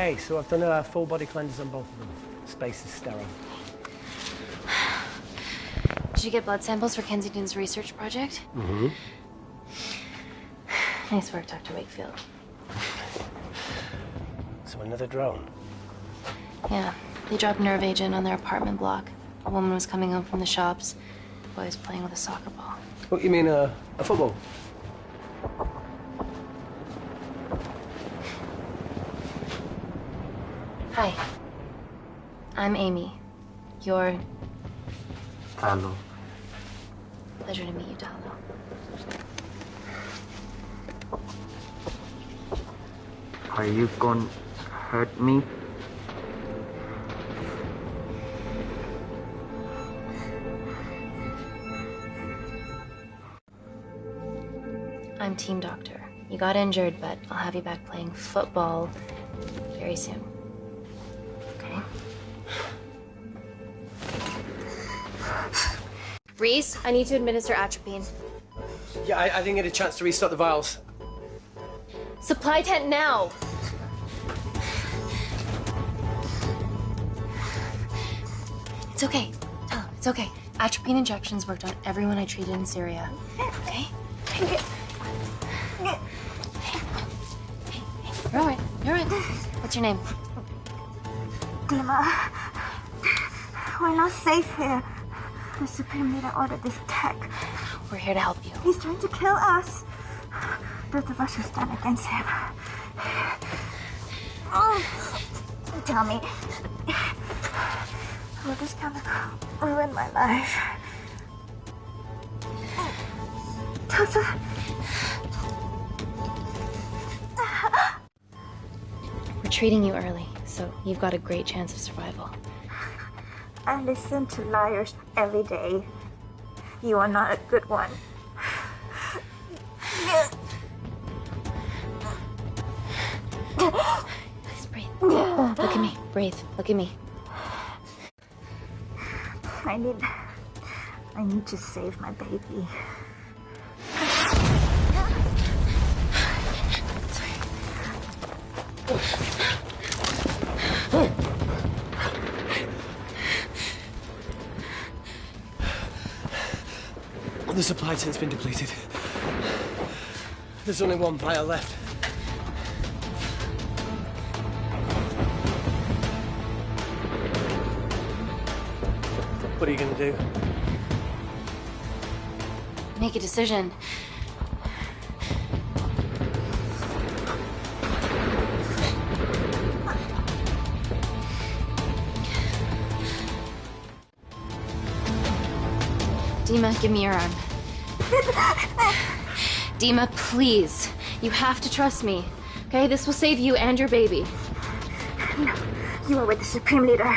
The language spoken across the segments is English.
Okay, so I've done a full body cleanse on both of them. Space is sterile. Did you get blood samples for Kensington's research project? Mm-hmm. Nice work, Dr. Wakefield. So another drone? Yeah, they dropped nerve agent on their apartment block. A woman was coming home from the shops. The boy was playing with a soccer ball. What, you mean a football? Hi. I'm Amy. You're... Hello. Pleasure to meet you, Talo. Are you gonna hurt me? I'm team doctor. You got injured, but I'll have you back playing football very soon. Okay? Reese, I need to administer atropine. Yeah, I didn't get a chance to restock the vials. Supply tent now! It's okay. Tell him, it's okay. Atropine injections worked on everyone I treated in Syria. Okay? Hey, you're all right. You're all right. What's your name? Dima, we're not safe here. The Supreme Leader ordered this attack. We're here to help you. He's trying to kill us. Both of us will stand against him. Oh, tell me, will this chemical ruin my life? Doctor. We're treating you early, so you've got a great chance of survival. I listen to liars every day. You are not a good one. Please breathe. Look at me. Breathe. Look at me. I need to save my baby. The supply tent's been depleted. There's only one vial left. What are you gonna do? Make a decision. Dima, give me your arm. Dima, please. You have to trust me. Okay? This will save you and your baby. No, you are with the Supreme Leader.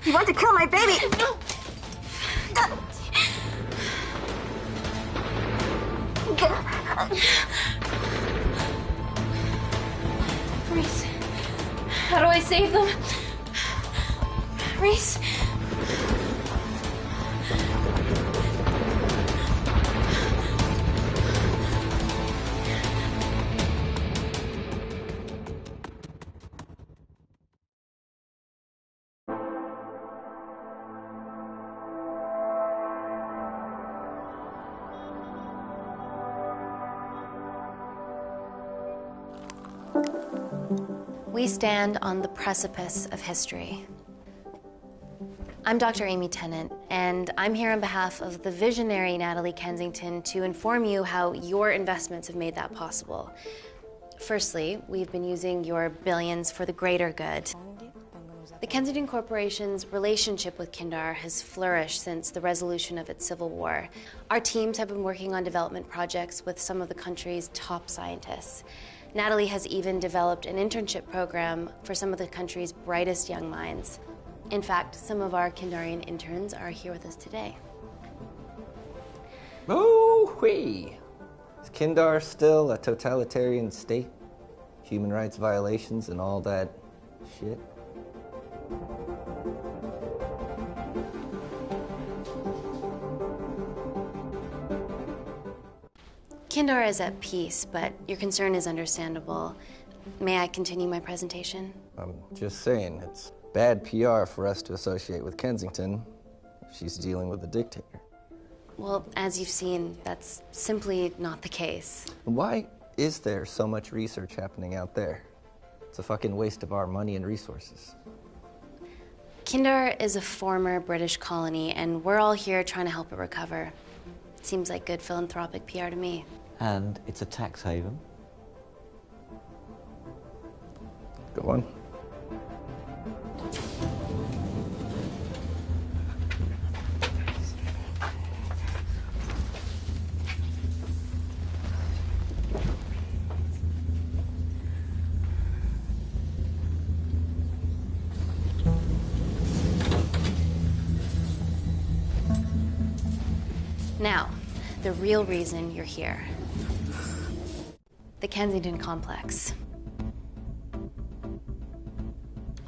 You want to kill my baby? No! Reese, how do I save them? Reese? We stand on the precipice of history. I'm Dr. Amy Tennant, and I'm here on behalf of the visionary Natalie Kensington to inform you how your investments have made that possible. Firstly, we've been using your billions for the greater good. The Kensington Corporation's relationship with Kindar has flourished since the resolution of its civil war. Our teams have been working on development projects with some of the country's top scientists. Natalie has even developed an internship program for some of the country's brightest young minds. In fact, some of our Kindarian interns are here with us today. Oh-wee! Is Kindar still a totalitarian state? Human rights violations and all that shit? Kindar is at peace, but your concern is understandable. May I continue my presentation? I'm just saying, it's bad PR for us to associate with Kensington if she's dealing with a dictator. Well, as you've seen, that's simply not the case. Why is there so much research happening out there? It's a fucking waste of our money and resources. Kindar is a former British colony, and we're all here trying to help it recover. Seems like good philanthropic PR to me. And it's a tax haven. Go on. Now, the real reason you're here. The Kensington Complex.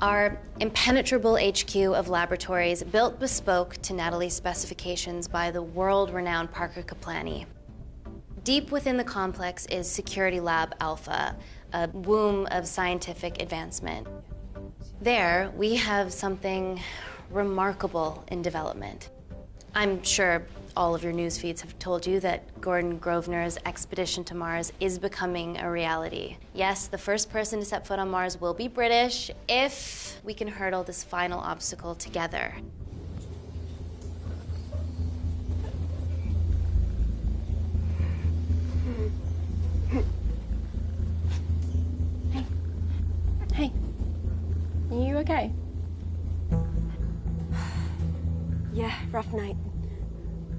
Our impenetrable HQ of laboratories built bespoke to Natalie's specifications by the world-renowned Parker Kaplani. Deep within the complex is Security Lab Alpha, a womb of scientific advancement. There, we have something remarkable in development. I'm sure all of your news feeds have told you that Gordon Grosvenor's expedition to Mars is becoming a reality. Yes, the first person to set foot on Mars will be British if we can hurdle this final obstacle together. Hey. Are you okay? Yeah, rough night.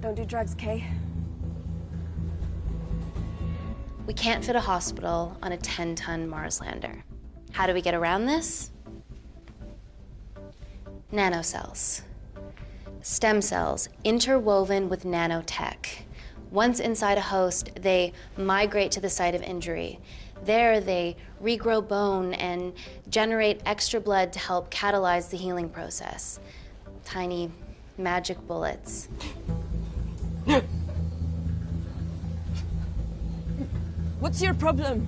Don't do drugs, Kay. We can't fit a hospital on a 10-ton Mars lander. How do we get around this? Nanocells. Stem cells interwoven with nanotech. Once inside a host, they migrate to the site of injury. There, they regrow bone and generate extra blood to help catalyze the healing process. Tiny magic bullets. What's your problem?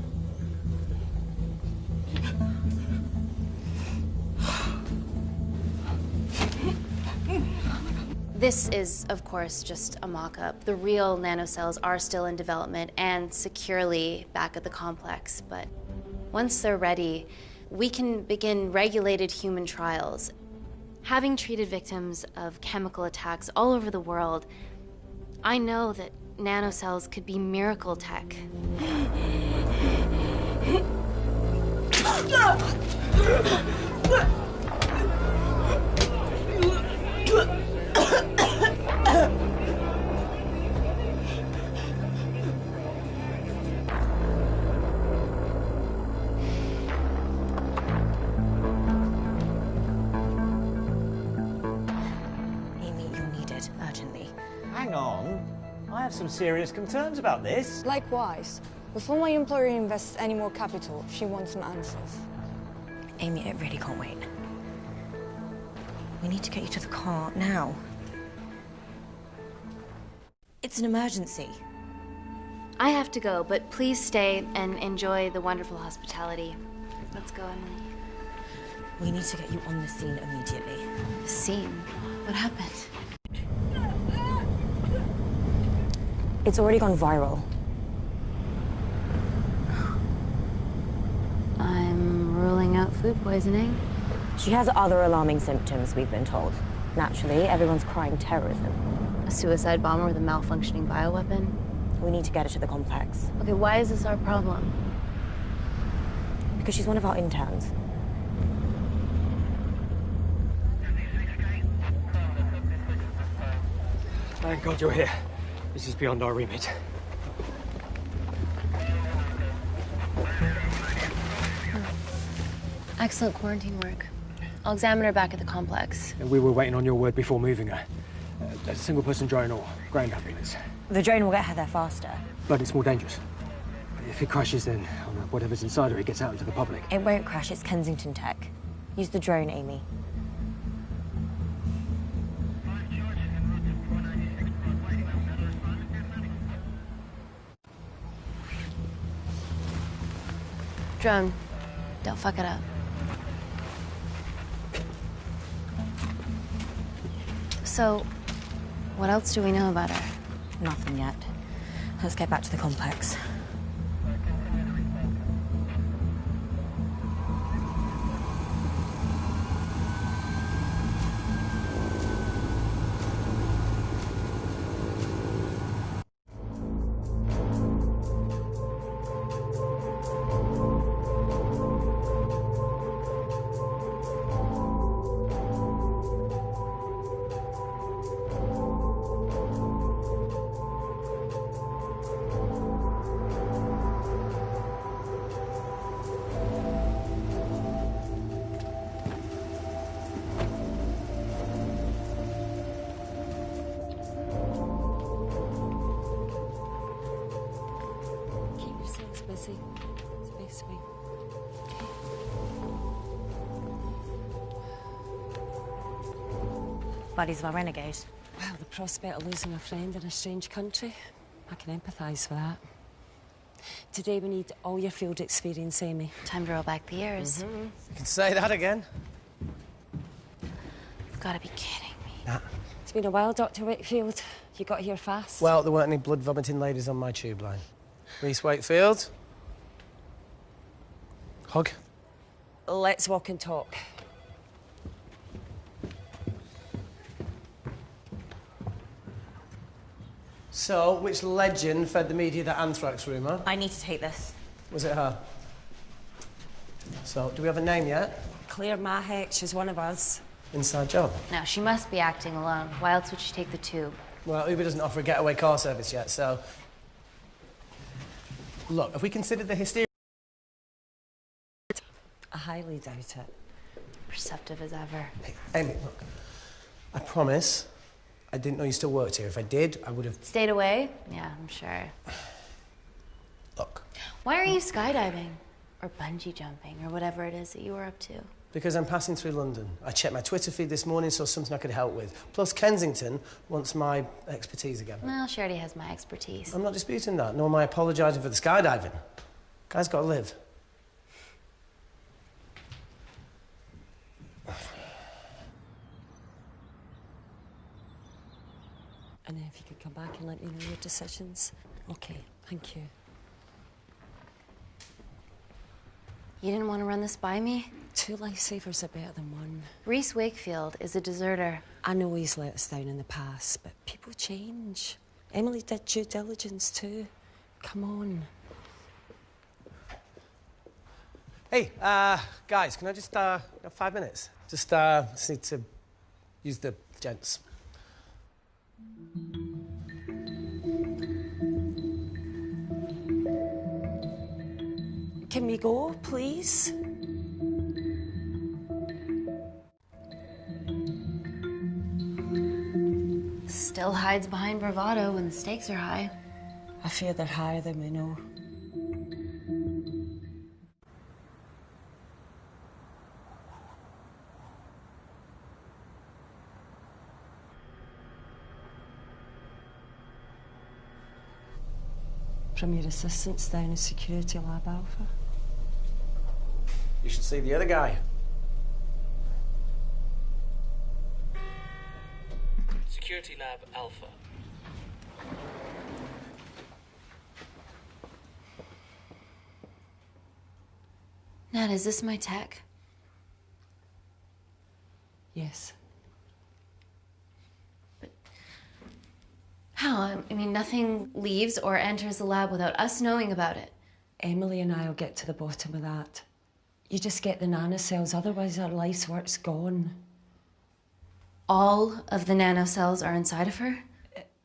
This is, of course, just a mock-up. The real nanocells are still in development and securely back at the complex, but once they're ready, we can begin regulated human trials. Having treated victims of chemical attacks all over the world, I know that nanocells could be miracle tech. Amy, you're needed urgently. Hang on. I have some serious concerns about this. Likewise. Before my employer invests any more capital, she wants some answers. Amy, it really can't wait. We need to get you to the car now. It's an emergency. I have to go, but please stay and enjoy the wonderful hospitality. Let's go, Emily. We need to get you on the scene immediately. The scene? What happened? It's already gone viral. I'm ruling out food poisoning. She has other alarming symptoms, we've been told. Naturally, everyone's crying terrorism. A suicide bomber with a malfunctioning bioweapon? We need to get her to the complex. Okay, why is this our problem? Because she's one of our interns. Thank God you're here. This is beyond our remit. Excellent quarantine work. I'll examine her back at the complex. And we were waiting on your word before moving her. A single-person drone or ground ambulance. The drone will get her there faster. But it's more dangerous. If it crashes, then whatever's inside her, it gets out into the public. It won't crash, it's Kensington tech. Use the drone, Amy. Drone, Don't fuck it up. So, what else do we know about her? Nothing yet. Let's get back to the complex. Busy. Space me. Buddies of a renegade. Well, the prospect of losing a friend in a strange country, I can empathise with that. Today we need all your field experience, Amy. Time to roll back the years. You can say that again. You've got to be kidding me. Nah. It's been a while, Dr. Wakefield. You got here fast. Well, there weren't any blood-vomiting ladies on my tube line. Reese Wakefield. Hug. Let's walk and talk. So, which legend fed the media that anthrax rumour? I need to take this. Was it her? So, do we have a name yet? Claire Mahek, she's one of us. Inside job. No, she must be acting alone. Why else would she take the tube? Well, Uber doesn't offer a getaway car service yet, so... Look, if we consider the hysteria... I highly doubt it. Perceptive as ever. Hey, Amy, look. I promise I didn't know you still worked here. If I did, I would have... Stayed away? Yeah, I'm sure. Look. Why are you skydiving? Or bungee jumping, or whatever it is that you were up to? Because I'm passing through London. I checked my Twitter feed this morning, saw something I could help with. Plus, Kensington wants my expertise again. Well, she already has my expertise. I'm not disputing that, nor am I apologising for the skydiving. Guy's got to live. And if you could come back and let me know your decisions. Okay, thank you. You didn't want to run this by me? 2 lifesavers are better than 1. Reese Wakefield is a deserter. I know he's let us down in the past, but people change. Emily did due diligence too. Come on. Hey, guys, can I just, have 5 minutes? Just need to use the gents. Can we go, please? Still hides behind bravado when the stakes are high. I fear they're higher than we know. From your assistants down in Security Lab Alpha. You should see the other guy. Security Lab Alpha. Nat, is this my tech? Yes. How? I mean, nothing leaves or enters the lab without us knowing about it. Emily and I will get to the bottom of that. You just get the nanocells, otherwise our life's work's gone. All of the nanocells are inside of her?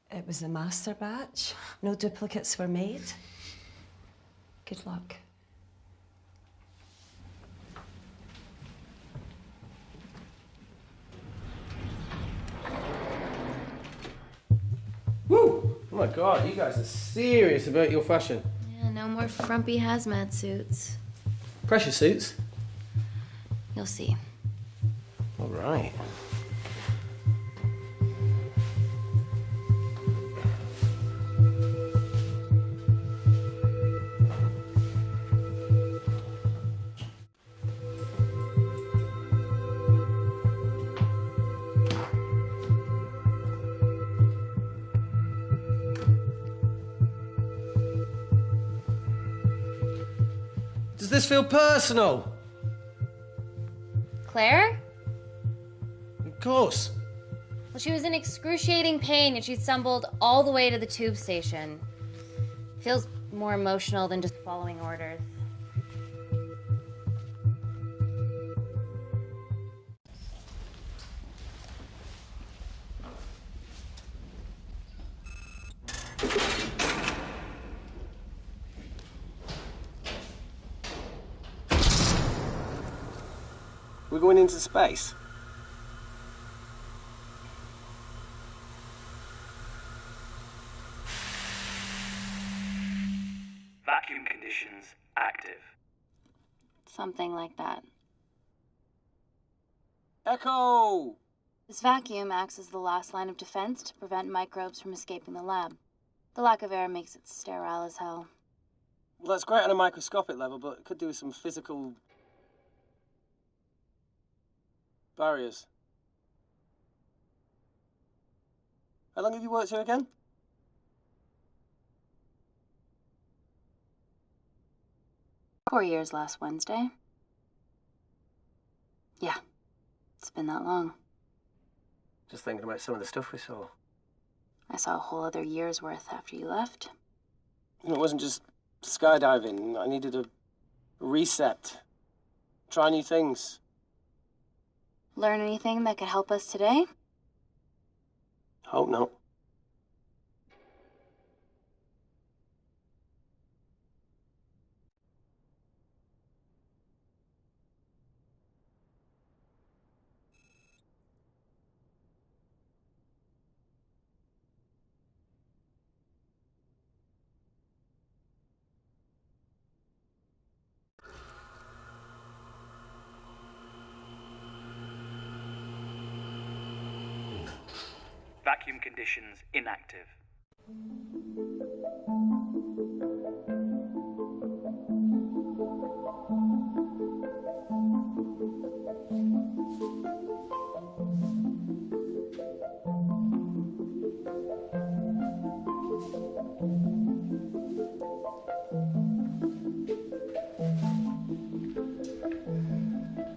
It was the master batch. No duplicates were made. Good luck. Woo! Oh my God, you guys are serious about your fashion. Yeah, no more frumpy hazmat suits. Pressure suits? You'll see. All right. Does this feel personal? Claire? Of course. Well, she was in excruciating pain and she stumbled all the way to the tube station. Feels more emotional than just following orders. We're going into space. Vacuum conditions active. Something like that. Echo! This vacuum acts as the last line of defense to prevent microbes from escaping the lab. The lack of air makes it sterile as hell. Well, that's great on a microscopic level, but it could do with some physical barriers. How long have you worked here again? Four years last Wednesday. Yeah, it's been that long. Just thinking about some of the stuff we saw. I saw a whole other year's worth after you left. And it wasn't just skydiving. I needed a reset. Try new things. Learn anything that could help us today? Hope not. Vacuum conditions inactive.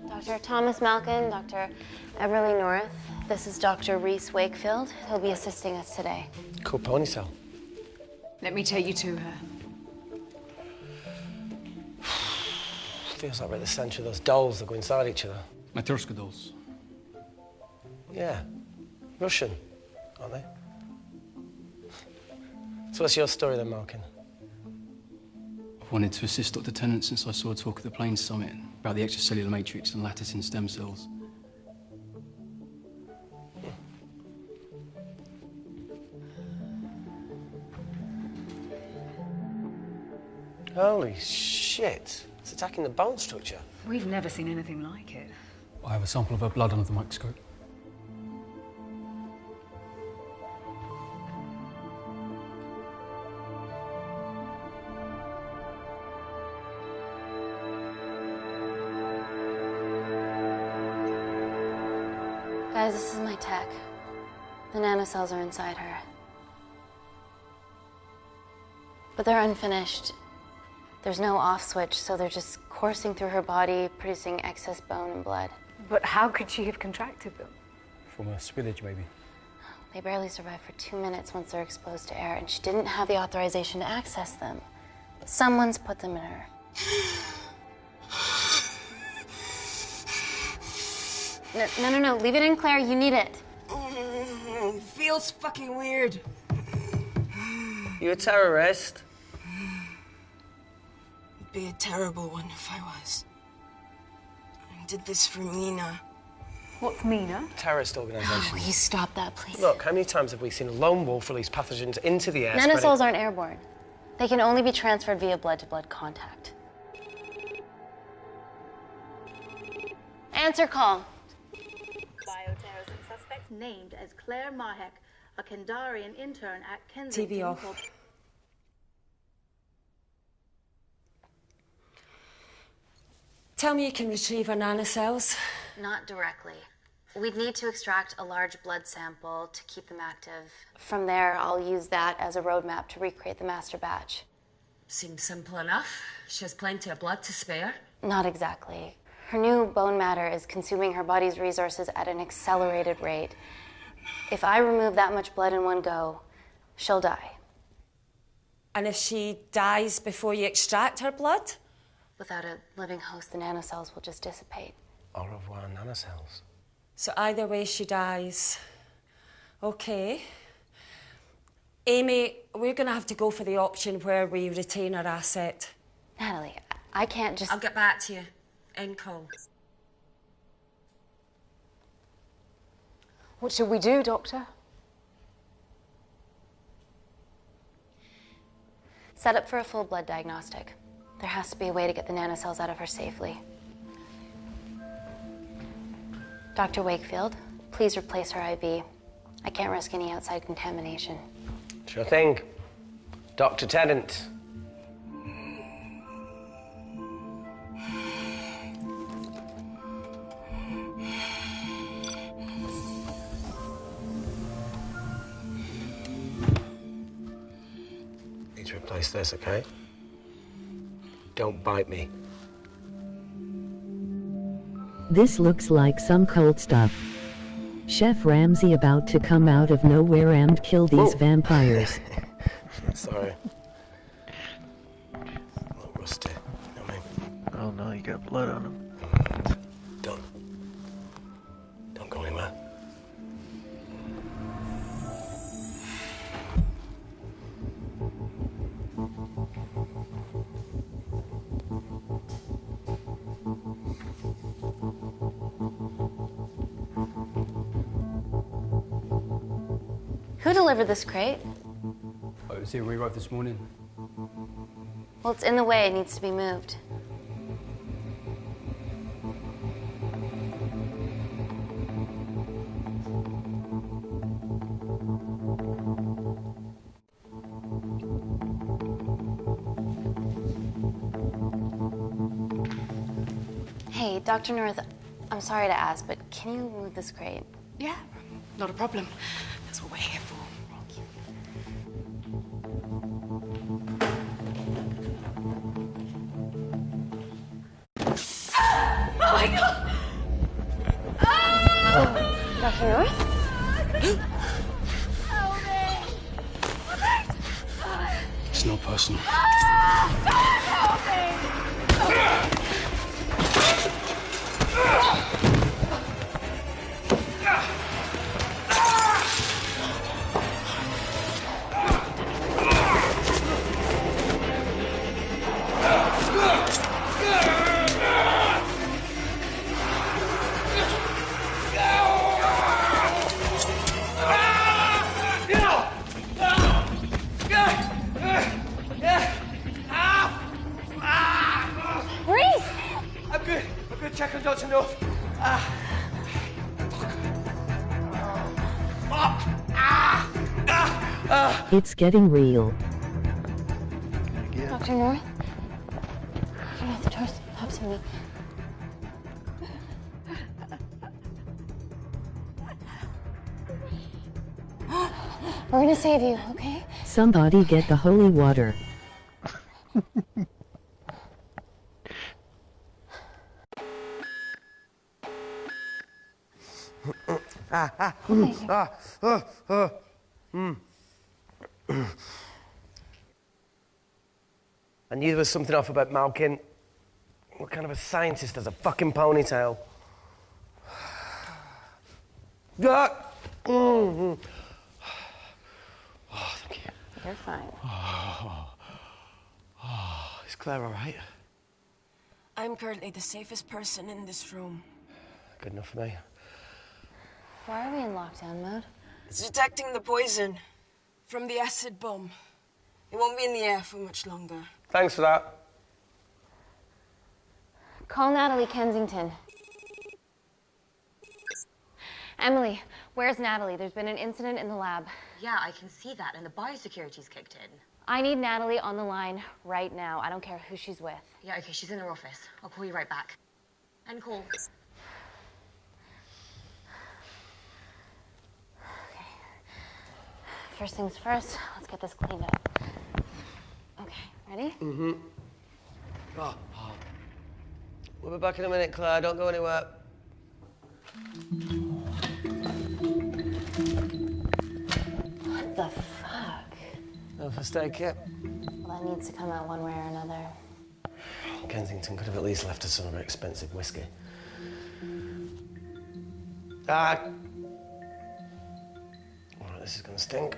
Dr. Thomas Malkin, Dr. Everly North. This is Dr. Reese Wakefield. He'll be assisting us today. Cool ponytail. Let me take you to her. Feels like we're at the centre of those dolls that go inside each other. Matryoshka dolls. Yeah. Russian, aren't they? So what's your story then, Malkin? I've wanted to assist Dr. Tennant since I saw a talk at the Plains Summit about the extracellular matrix and lattice in stem cells. Holy shit. It's attacking the bone structure. We've never seen anything like it. I have a sample of her blood under the microscope. Guys, this is my tech. The nanocells are inside her. But they're unfinished. There's no off switch, so they're just coursing through her body, producing excess bone and blood. But how could she have contracted them? From a spillage, maybe. They barely survive for 2 minutes once they're exposed to air, and she didn't have the authorization to access them. Someone's put them in her. No. Leave it in, Claire. You need it. It feels fucking weird. You a terrorist? It'd be a terrible one if I was. I did this for Mina. What's Mina? Terrorist organisation. Will you stop that, please? Look, how many times have we seen a lone wolf release pathogens into the air? Nanocells aren't airborne. They can only be transferred via blood-to-blood contact. Answer call. Bioterrorism suspect named as Claire Mahek, a Kandarian intern at Kensington. TV off. Tell me you can retrieve her nanocells. Not directly. We'd need to extract a large blood sample to keep them active. From there, I'll use that as a roadmap to recreate the master batch. Seems simple enough. She has plenty of blood to spare. Not exactly. Her new bone matter is consuming her body's resources at an accelerated rate. If I remove that much blood in one go, she'll die. And if she dies before you extract her blood? Without a living host, the nanocells will just dissipate. Au revoir, nanocells. So either way she dies. Okay. Amy, we're going to have to go for the option where we retain our asset. Natalie, I can't just... I'll get back to you. End call. What should we do, Doctor? Set up for a full blood diagnostic. There has to be a way to get the nanocells out of her safely. Dr. Wakefield, please replace her IV. I can't risk any outside contamination. Sure thing. Dr. Tennant. Need to replace this, okay? Don't bite me. This looks like some cold stuff. Chef Ramsay about to come out of nowhere and kill these vampires. Sorry. A little rusty. You know what I mean? Oh no, you got blood on him. Don't go anywhere. Who delivered this crate? Oh, it was here we arrived this morning. Well, it's in the way. It needs to be moved. Hey, Dr. North, I'm sorry to ask, but can you move this crate? Yeah, not a problem. That's what we're here for. Oh my God! Dr. North? It's not personal. Check on Dr. North. It's getting real. Dr. North? Dr. North, the door's up to me. We're gonna save you, okay? Somebody get the holy water. I knew there was something off about Malkin. What kind of a scientist has a fucking ponytail? Oh, thank you. You're fine. Is Claire all right? I'm currently the safest person in this room. Good enough for me. Why are we in lockdown mode? It's detecting the poison from the acid bomb. It won't be in the air for much longer. Thanks for that. Call Natalie Kensington. Emily, where's Natalie? There's been an incident in the lab. Yeah, I can see that, and the biosecurity's kicked in. I need Natalie on the line right now. I don't care who she's with. Yeah, okay, she's in her office. I'll call you right back. End call. First things first, let's get this cleaned up. Okay. Ready? Mm-hmm. Oh. We'll be back in a minute, Claire. Don't go anywhere. What the fuck? No first aid kit. Well, that needs to come out one way or another. Kensington could have at least left us some of her expensive whiskey. Alright, this is gonna stink.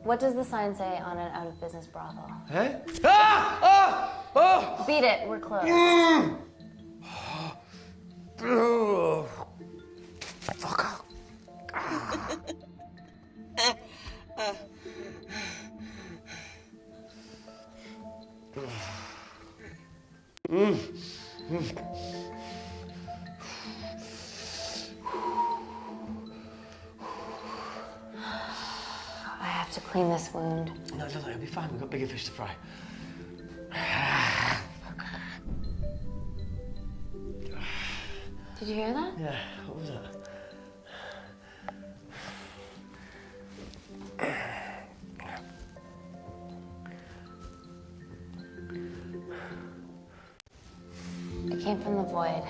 What does the sign say on an out-of-business brothel? Hey? Ah! Beat it, we're closed. Fuck off. I have to clean this wound. No, it'll be fine. We've got bigger fish to fry. Did you hear that? Yeah, what was that? It came from the void.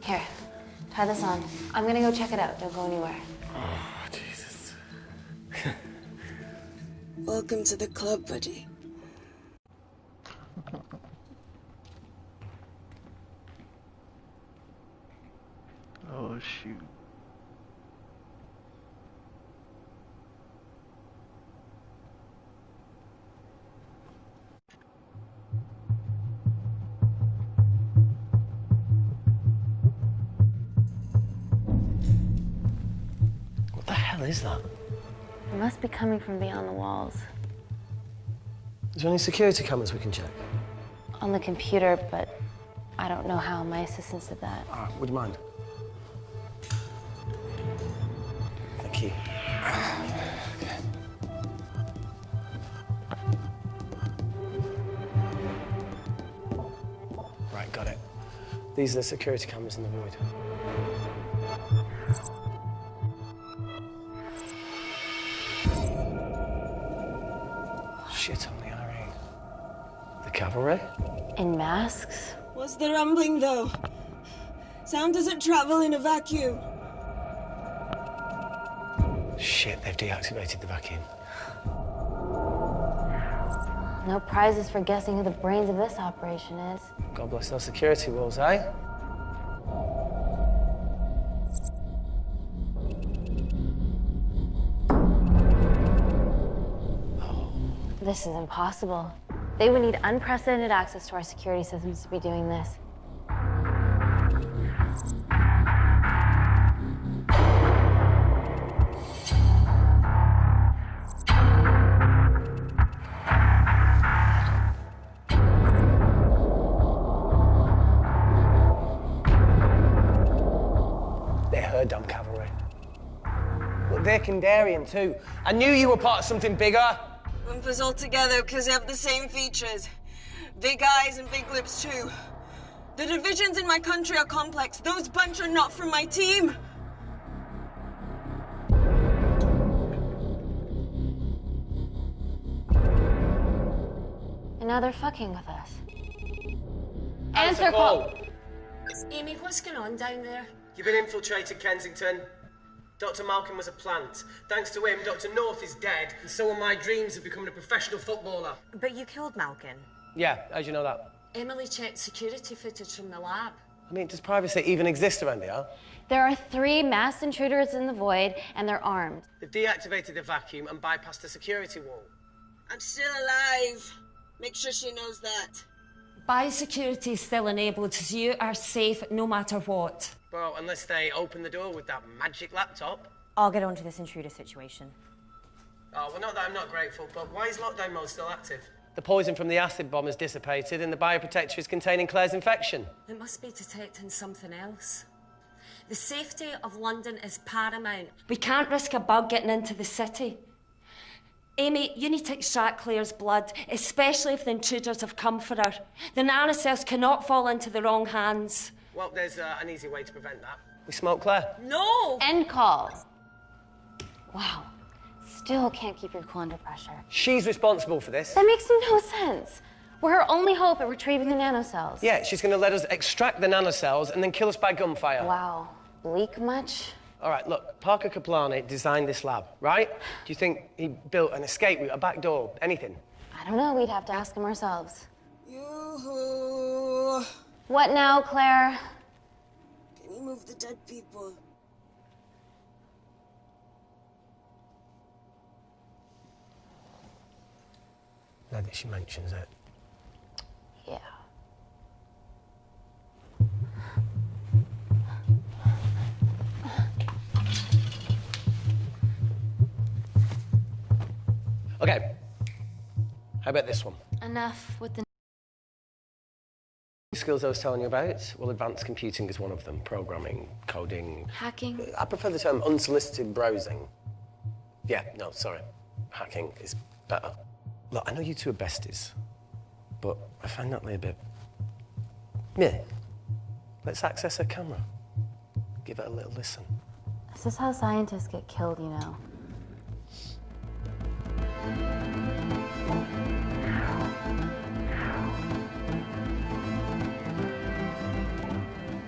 Here, try this on. I'm gonna go check it out. Don't go anywhere. Oh, Jesus. Welcome to the club, buddy. Oh, shoot. What the hell is that? It must be coming from beyond the walls. Is there any security cameras we can check? On the computer, but I don't know how. My assistants did that. All right, would you mind? Thank you. Okay. Right, got it. These are the security cameras in the void. Shit on the RE. The cavalry? In masks? What's the rumbling, though? Sound doesn't travel in a vacuum. Shit, they've deactivated the vacuum. No prizes for guessing who the brains of this operation is. God bless those security walls, eh? This is impossible. They would need unprecedented access to our security systems to be doing this. They're her damn cavalry. Look, they're Kandarian too. I knew you were part of something bigger. Lump us all together because they have the same features. Big eyes and big lips, too. The divisions in my country are complex. Those bunch are not from my team. And now they're fucking with us. Answer call. Amy, what's going on down there? You've been infiltrated, Kensington. Dr. Malcolm was a plant. Thanks to him, Dr. North is dead, and so are my dreams of becoming a professional footballer. But you killed Malcolm. Yeah, how'd you know that? Emily checked security footage from the lab. I mean, does privacy even exist around here? There are 3 masked intruders in the void, and they're armed. They've deactivated the vacuum and bypassed the security wall. I'm still alive. Make sure she knows that. Biosecurity is still enabled, so you are safe no matter what. Well, unless they open the door with that magic laptop. I'll get onto this intruder situation. Oh, well, not that I'm not grateful, but why is lockdown mode still active? The poison from the acid bomb has dissipated and the bioprotector is containing Claire's infection. It must be detecting something else. The safety of London is paramount. We can't risk a bug getting into the city. Amy, you need to extract Claire's blood, especially if the intruders have come for her. The nanocells cannot fall into the wrong hands. Well, there's an easy way to prevent that. We smoke Claire. No! End call. Wow. Still can't keep your cool under pressure. She's responsible for this. That makes no sense. We're her only hope at retrieving the nanocells. Yeah, she's going to let us extract the nanocells and then kill us by gunfire. Wow. Bleak much? All right, look, Parker Kaplani designed this lab, right? Do you think he built an escape route, a back door, anything? I don't know. We'd have to ask him ourselves. Yoo-hoo. What now, Claire? Can you move the dead people? Now that she mentions it. Yeah. Okay. How about this one? Enough with the Skills I was telling you about, well, advanced computing is one of them. Programming, coding. hacking. I prefer the term unsolicited browsing. Yeah, no, sorry. Hacking is better. Look, I know you two are besties, but I find Natalie a bit... Yeah. Let's access her camera. Give it a little listen. This is how scientists get killed, you know.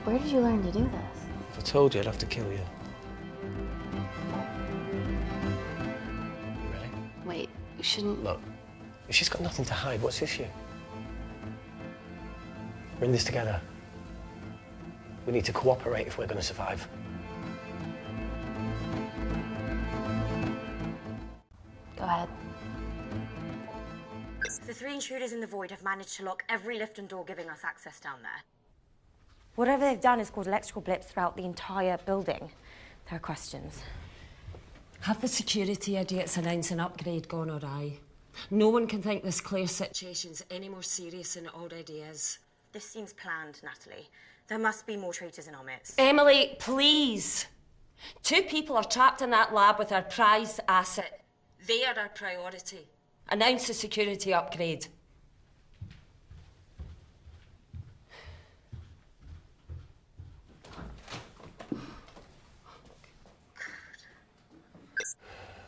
Where did you learn to do this? If I told you, I'd have to kill you. You ready? Wait, you shouldn't... Look, if she's got nothing to hide, what's the issue? We're in this together. We need to cooperate if we're going to survive. Go ahead. The 3 intruders in the void have managed to lock every lift and door giving us access down there. Whatever they've done is cause electrical blips throughout the entire building. There are questions. Have the security idiots announce an upgrade gone awry? No one can think this Claire situation's any more serious than it already is. This seems planned, Natalie. There must be more traitors in our midst. Emily, please! 2 people are trapped in that lab with our prized asset. They are our priority. Announce the security upgrade.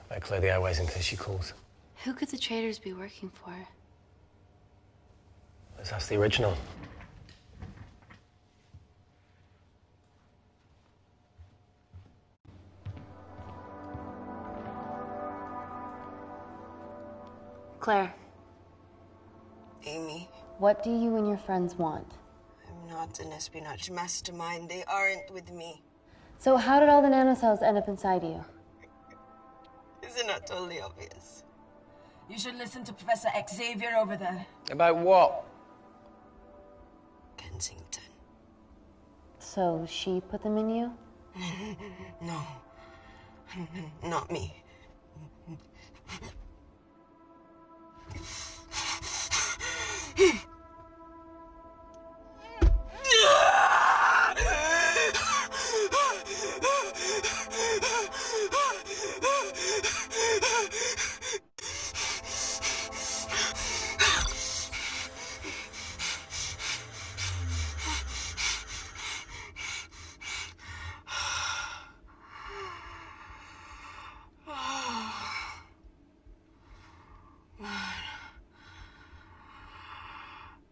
Better clear the airways in case she calls. Who could the traitors be working for? Let's ask the original. Claire. Amy. What do you and your friends want? I'm not an espionage mastermind. They aren't with me. So how did all the nanocells end up inside you? Is it not totally obvious? You should listen to Professor Xavier over there. About what? Kensington. So she put them in you? No. Not me.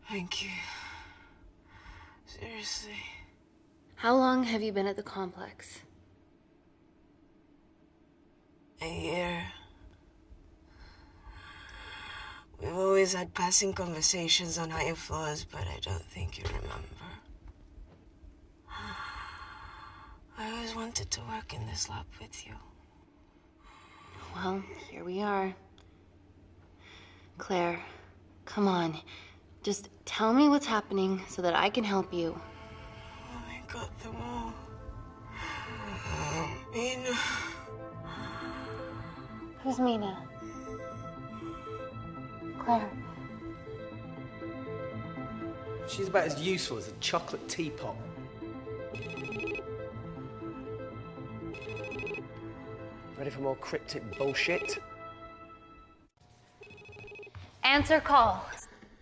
Thank you. Seriously. How long have you been at the complex? A year. We've always had passing conversations on higher floors, but I don't think you remember. I always wanted to work in this lab with you. Well, here we are. Claire, come on. Just tell me what's happening so that I can help you. I got them all. Mina. Who's Mina? Claire. She's about as useful as a chocolate teapot. Ready for more cryptic bullshit? Answer call.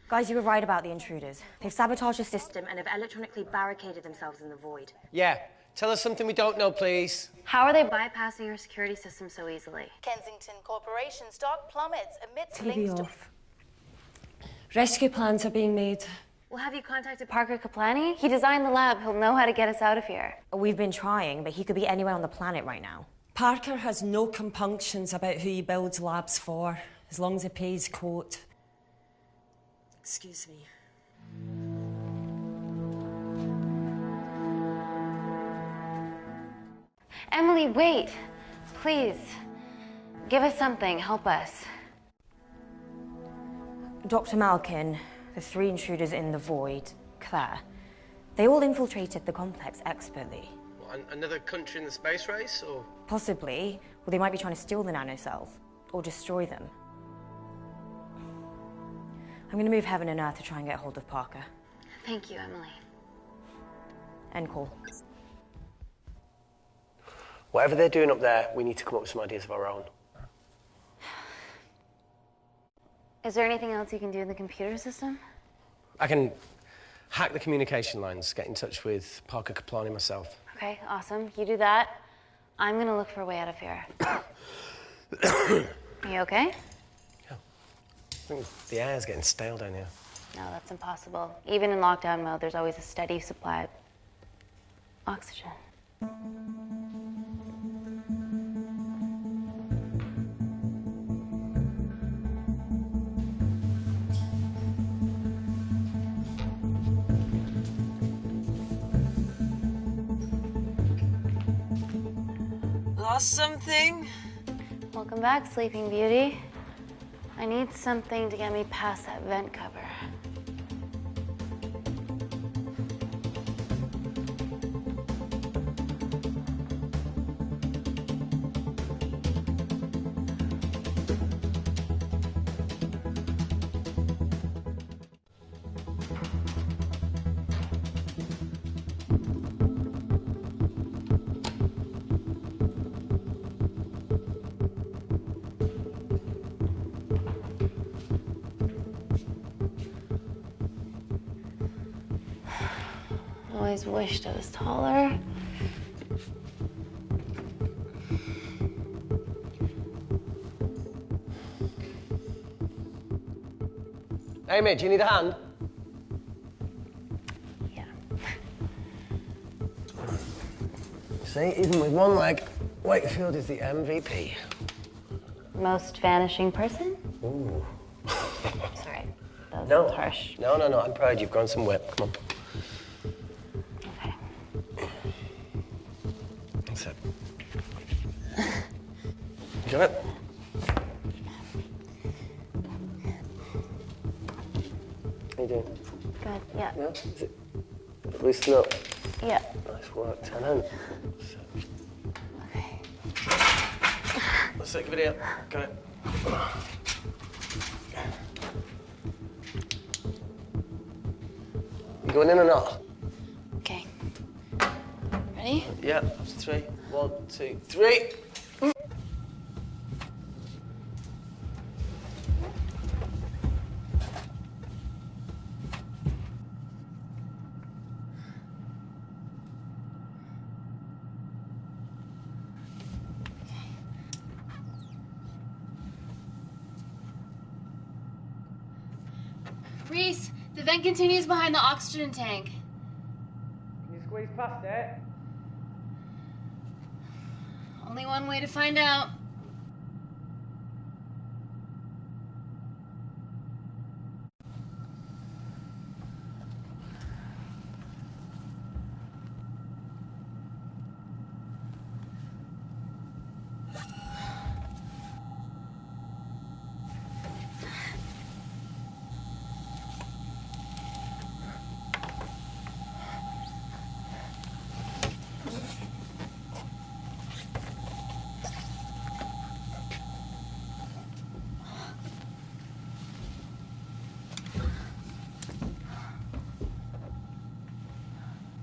Guys, you were right about the intruders. They've sabotaged the system And have electronically barricaded themselves in the void. Yeah, Tell us something we don't know, please. How are they bypassing your security system so easily? Kensington Corporation stock plummets amidst TV links to... off. Rescue plans are being made. Well, have you contacted Parker Kaplani? He designed the lab. He'll know how to get us out of here. We've been trying, but he could be anywhere on the planet right now. Parker has no compunctions about who he builds labs for, as long as he pays quote. Excuse me. Emily, wait. Please. Give us something. Help us. Dr. Malkin, the 3 intruders in the void, Claire, they all infiltrated the complex expertly. What, another country in the space race, or...? Possibly, or they might be trying to steal the nanocells, or destroy them. I'm going to move heaven and earth to try and get hold of Parker. Thank you, Emily. End call. Whatever they're doing up there, we need to come up with some ideas of our own. Is there anything else you can do in the computer system? I can hack the communication lines, get in touch with Parker Kaplani myself. Okay, awesome. You do that. I'm gonna look for a way out of here. Are you okay? Yeah. I think the air's getting stale down here. No, that's impossible. Even in lockdown mode, there's always a steady supply of oxygen. Lost something? Welcome back, Sleeping Beauty. I need something to get me past that vent cover. Always wished I was taller. Amy, do you need a hand? Yeah. See, even with one leg, Wakefield is the MVP. Most vanishing person? Ooh. Sorry, that No. was harsh. No, I'm proud you've grown some whip. Come on. That's it. Got it? How you doing? Good, yeah. Yeah? Is it loosen up? Yeah. Nice work, Tenant. Okay. Let's take a video. Got it. You going in or not? Okay. Ready? Yeah, after 3. 1, 2, 3. Reese, the vent continues behind the oxygen tank. Can you squeeze past it? Only one way to find out.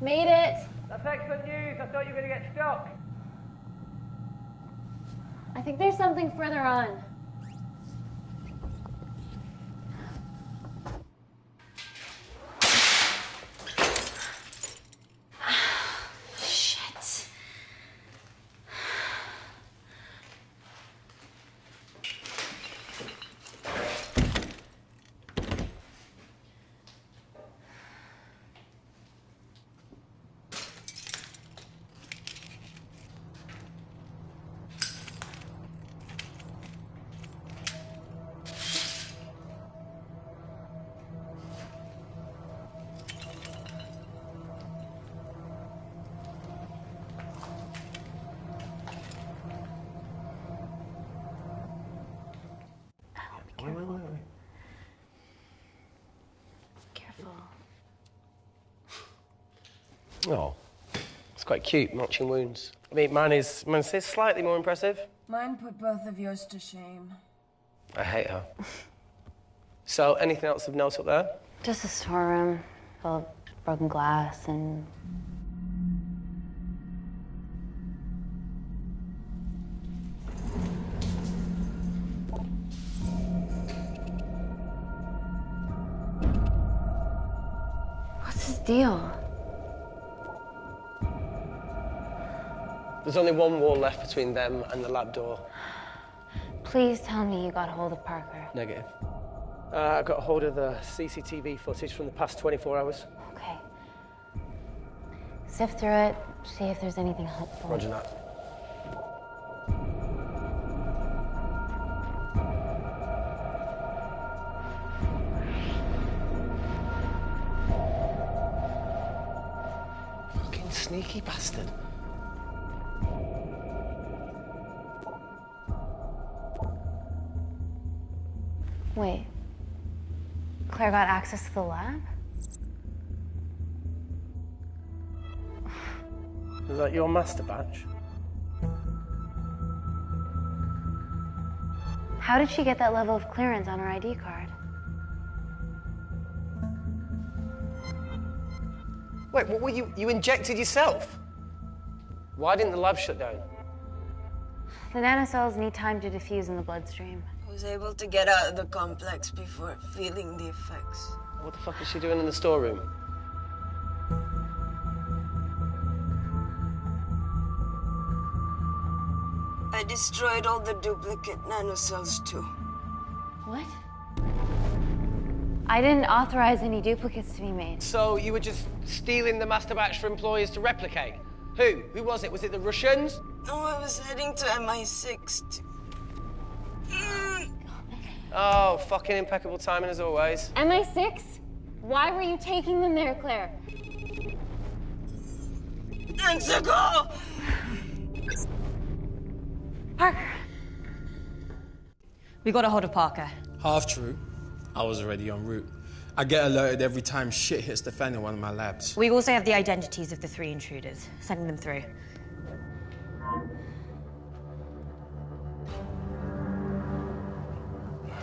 Made it. That's excellent news. I thought you were going to get stuck. I think there's something further on. Shit. Careful. Careful. Oh, it's quite cute, matching wounds. I mean, mine's slightly more impressive. Mine put both of yours to shame. I hate her. So, anything else of note up there? Just a storeroom full of broken glass and... What's his deal? There's only one wall left between them and the lab door. Please tell me you got hold of Parker. Negative. I got hold of the CCTV footage from the past 24 hours. Okay. Sift through it, see if there's anything helpful. Roger that. Fucking sneaky bastard. Wait. Claire got access to the lab? Is that your master batch? How did she get that level of clearance on her ID card? Wait, what were you injected yourself? Why didn't the lab shut down? The nanocells need time to diffuse in the bloodstream. I was able to get out of the complex before feeling the effects. What the fuck is she doing in the storeroom? I destroyed all the duplicate nanocells too. What? I didn't authorize any duplicates to be made. So you were just stealing the master batch for employees to replicate? Who? Who was it? Was it the Russians? No, I was heading to MI6 to... Oh, fucking impeccable timing as always. MI6? Why were you taking them there, Claire? Go! Parker. We got a hold of Parker. Half true. I was already en route. I get alerted every time shit hits the fan in one of my labs. We also have the identities of the 3 intruders. Sending them through.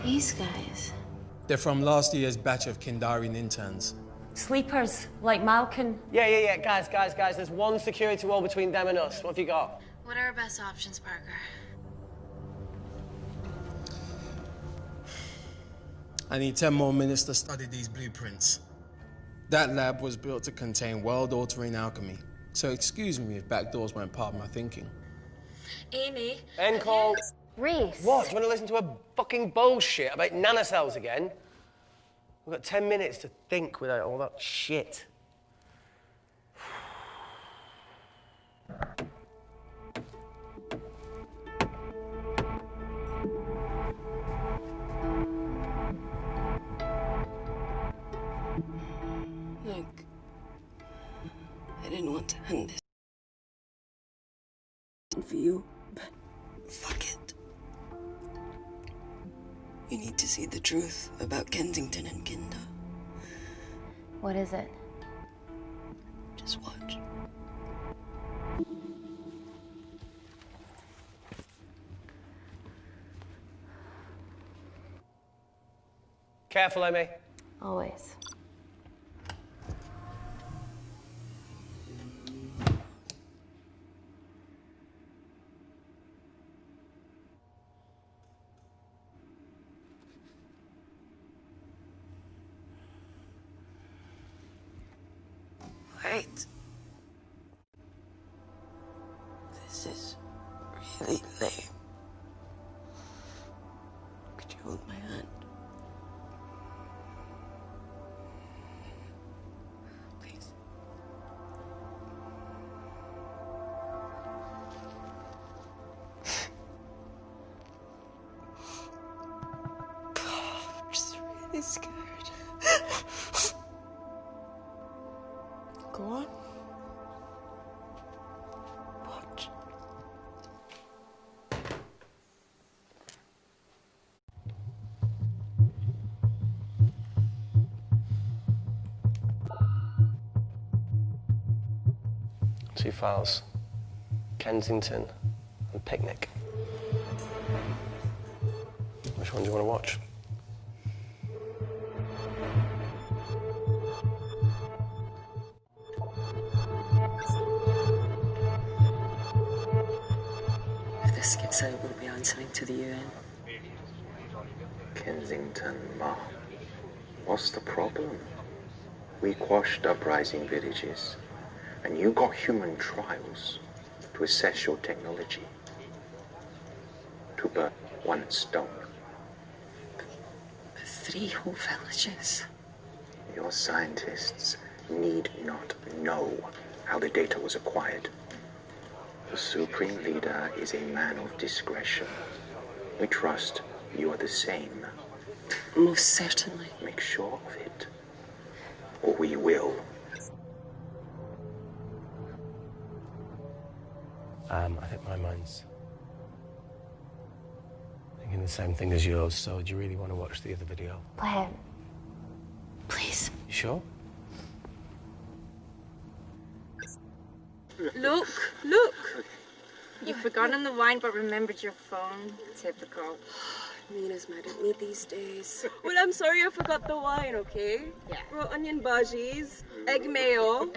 These guys. They're from last year's batch of Kindarian interns. Sleepers, like Malkin. Yeah. Guys. There's one security wall between them and us. What have you got? What are our best options, Parker? I need 10 more minutes to study these blueprints. That lab was built to contain world-altering alchemy. So excuse me if backdoors weren't part of my thinking. Amy. End call. Reese. What? Do you want to listen to a fucking bullshit about nanocells again? We've got 10 minutes to think without all that shit. Look, I didn't want to end this for you, but fuck it. You need to see the truth about Kensington and Kinder. What is it? Just watch. Careful, Amy. Always. Wait. This is really lame. Could you hold my hand? Please. I'm just really scared. Go on. Watch. Two files. Kensington and Picnic. Which one do you want to watch? If this gets out, we'll be answering to the UN. Kensington, Ma. What's the problem? We quashed uprising villages, and you got human trials to assess your technology. To burn one stone. 3 whole villages. Your scientists need not know how the data was acquired. The Supreme Leader is a man of discretion. We trust you are the same. Most certainly. Make sure of it, or we will. I think my mind's thinking the same thing as yours, so do you really want to watch the other video? Play it. Please. You sure? Look, look. You've forgotten the wine but remembered your phone. Typical. Mina's mad at me these days. Well, I'm sorry I forgot the wine, okay? Yeah. Raw onion bhajis, egg mayo,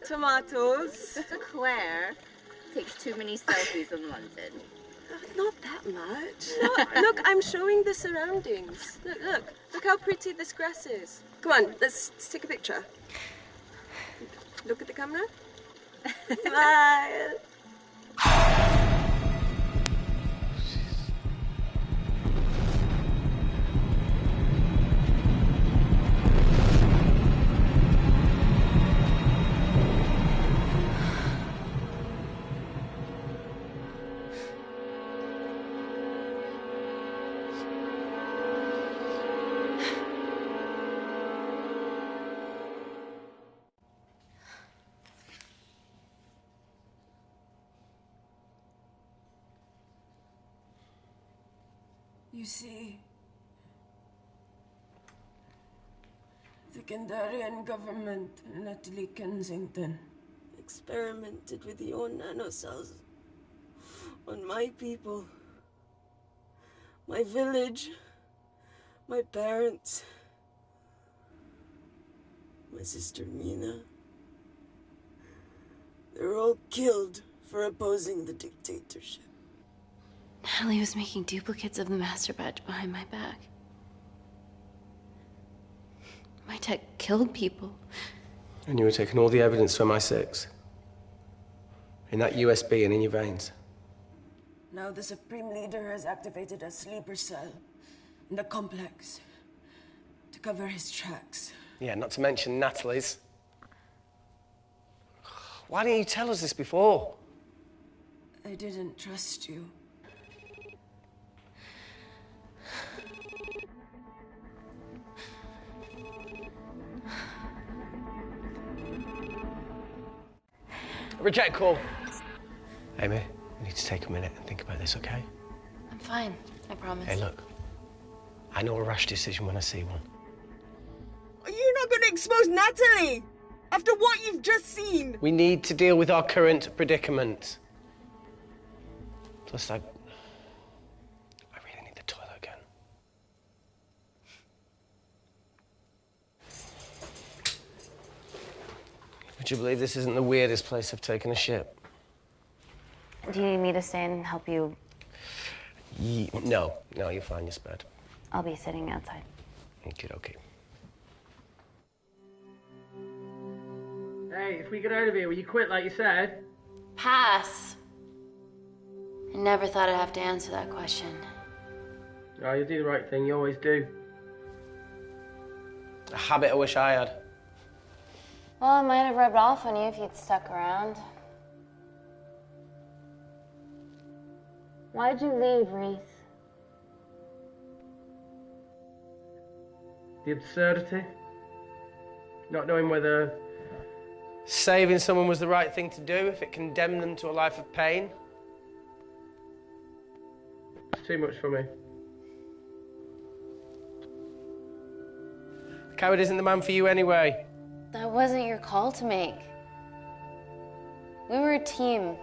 tomatoes. Claire takes too many selfies in London. Not that much. Look, I'm showing the surroundings. Look how pretty this grass is. Come on, let's take a picture. Look at the camera. Smile. You see, the Kandarian government in Italy, Kensington, experimented with your nanocells on my people, my village, my parents, my sister Mina. They were all killed for opposing the dictatorship. Natalie was making duplicates of the master badge behind my back. My tech killed people. And you were taking all the evidence from MI6? In that USB and in your veins? Now the Supreme Leader has activated a sleeper cell in the complex to cover his tracks. Yeah, not to mention Natalie's. Why didn't you tell us this before? I didn't trust you. Reject call. Amy, we need to take a minute and think about this, okay? I'm fine, I promise. Hey, look. I know a rash decision when I see one. Are you not going to expose Natalie? After what you've just seen? We need to deal with our current predicament. Plus, I really need the toilet again. Would you believe this isn't the weirdest place I've taken a shit? Do you need me to stay and help you? No, you're fine, you're spared. I'll be sitting outside. Okay. Hey, if we get out of here, will you quit like you said? Pass. I never thought I'd have to answer that question. Oh, you do the right thing, you always do. A habit I wish I had. Well, it might have rubbed off on you if you'd stuck around. Why'd you leave, Reese? The absurdity. Not knowing whether saving someone was the right thing to do if it condemned them to a life of pain. It's too much for me. A coward isn't the man for you anyway. That wasn't your call to make. We were a team.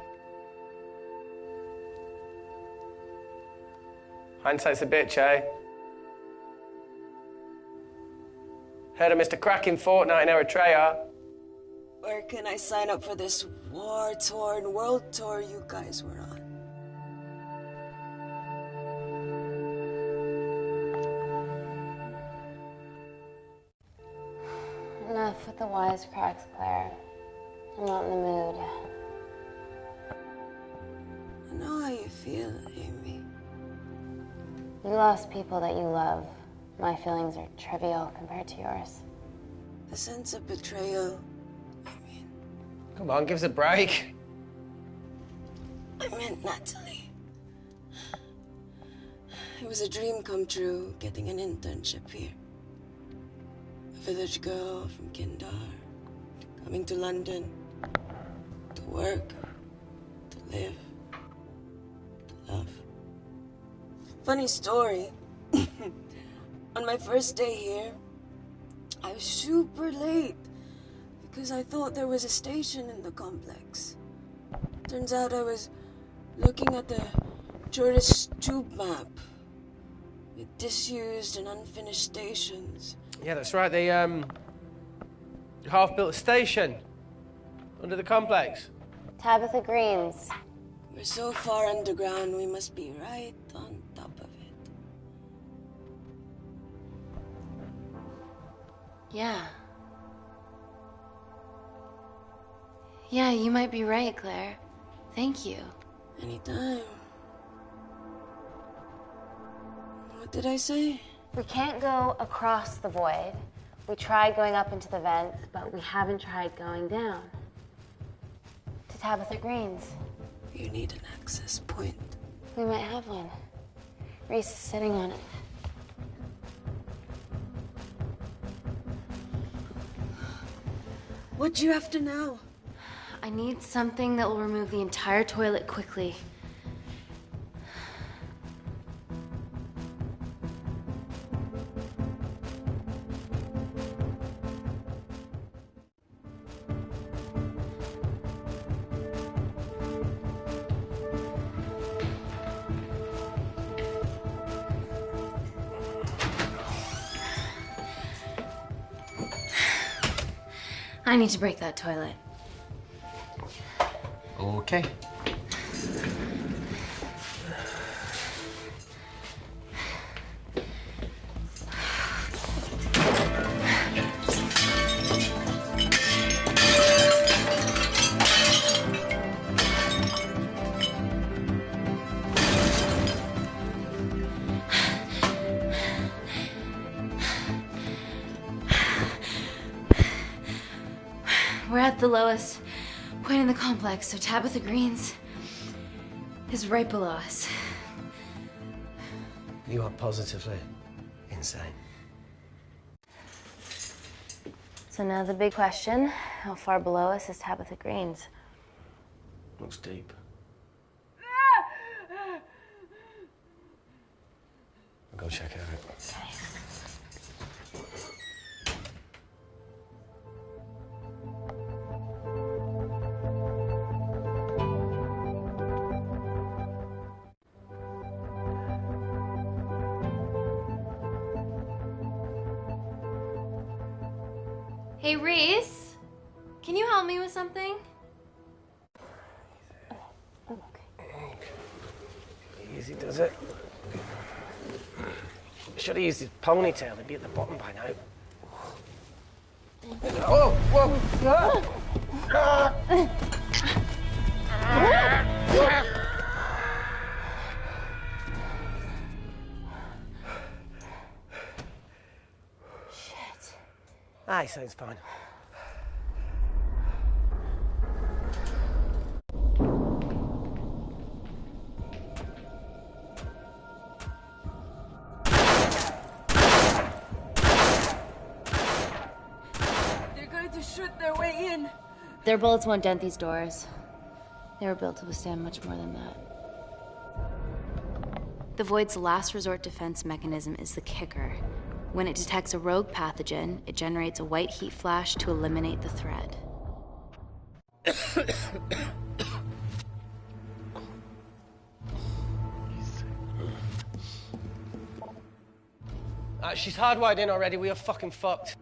Hindsight's a bitch, eh? Heard of Mr. Cracking Fortnite in Eritrea? Where can I sign up for this war-torn world tour you guys were on? Enough with the wisecracks, Claire. I'm not in the mood. I know how you feel, Amy. You lost people that you love. My feelings are trivial compared to yours. The sense of betrayal. Come on, give us a break. I meant Natalie. It was a dream come true, getting an internship here. A village girl from Kindar, coming to London, to work, to live, to love. Funny story. On my first day here, I was super late because I thought there was a station in the complex. Turns out I was looking at the tourist tube map with disused and unfinished stations. Yeah, that's right. They, half-built a station under the complex. Tabitha Greens. We're so far underground, we must be right on top of it. Yeah. Yeah, you might be right, Claire. Thank you. Anytime. What did I say? We can't go across the void. We tried going up into the vents, but we haven't tried going down. To Tabitha Greens. You need an access point. We might have one. Reese is sitting on it. What do you have to know? I need something that will remove the entire toilet quickly. I need to break that toilet. Okay. We're at the lowest point in the complex, so Tabitha Greens is right below us. You are positively insane. So now the big question, how far below us is Tabitha Greens? Looks deep. I'll go check it out. Hey, Reese, can you help me with something? Easy does it. Should have used his ponytail. He'd be at the bottom by now. Oh, whoa! Shit. Aye, sounds fine. They're going to shoot their way in. Their bullets won't dent these doors. They were built to withstand much more than that. The Void's last resort defense mechanism is the kicker. When it detects a rogue pathogen, it generates a white heat flash to eliminate the threat. She's hardwired in already. We are fucking fucked.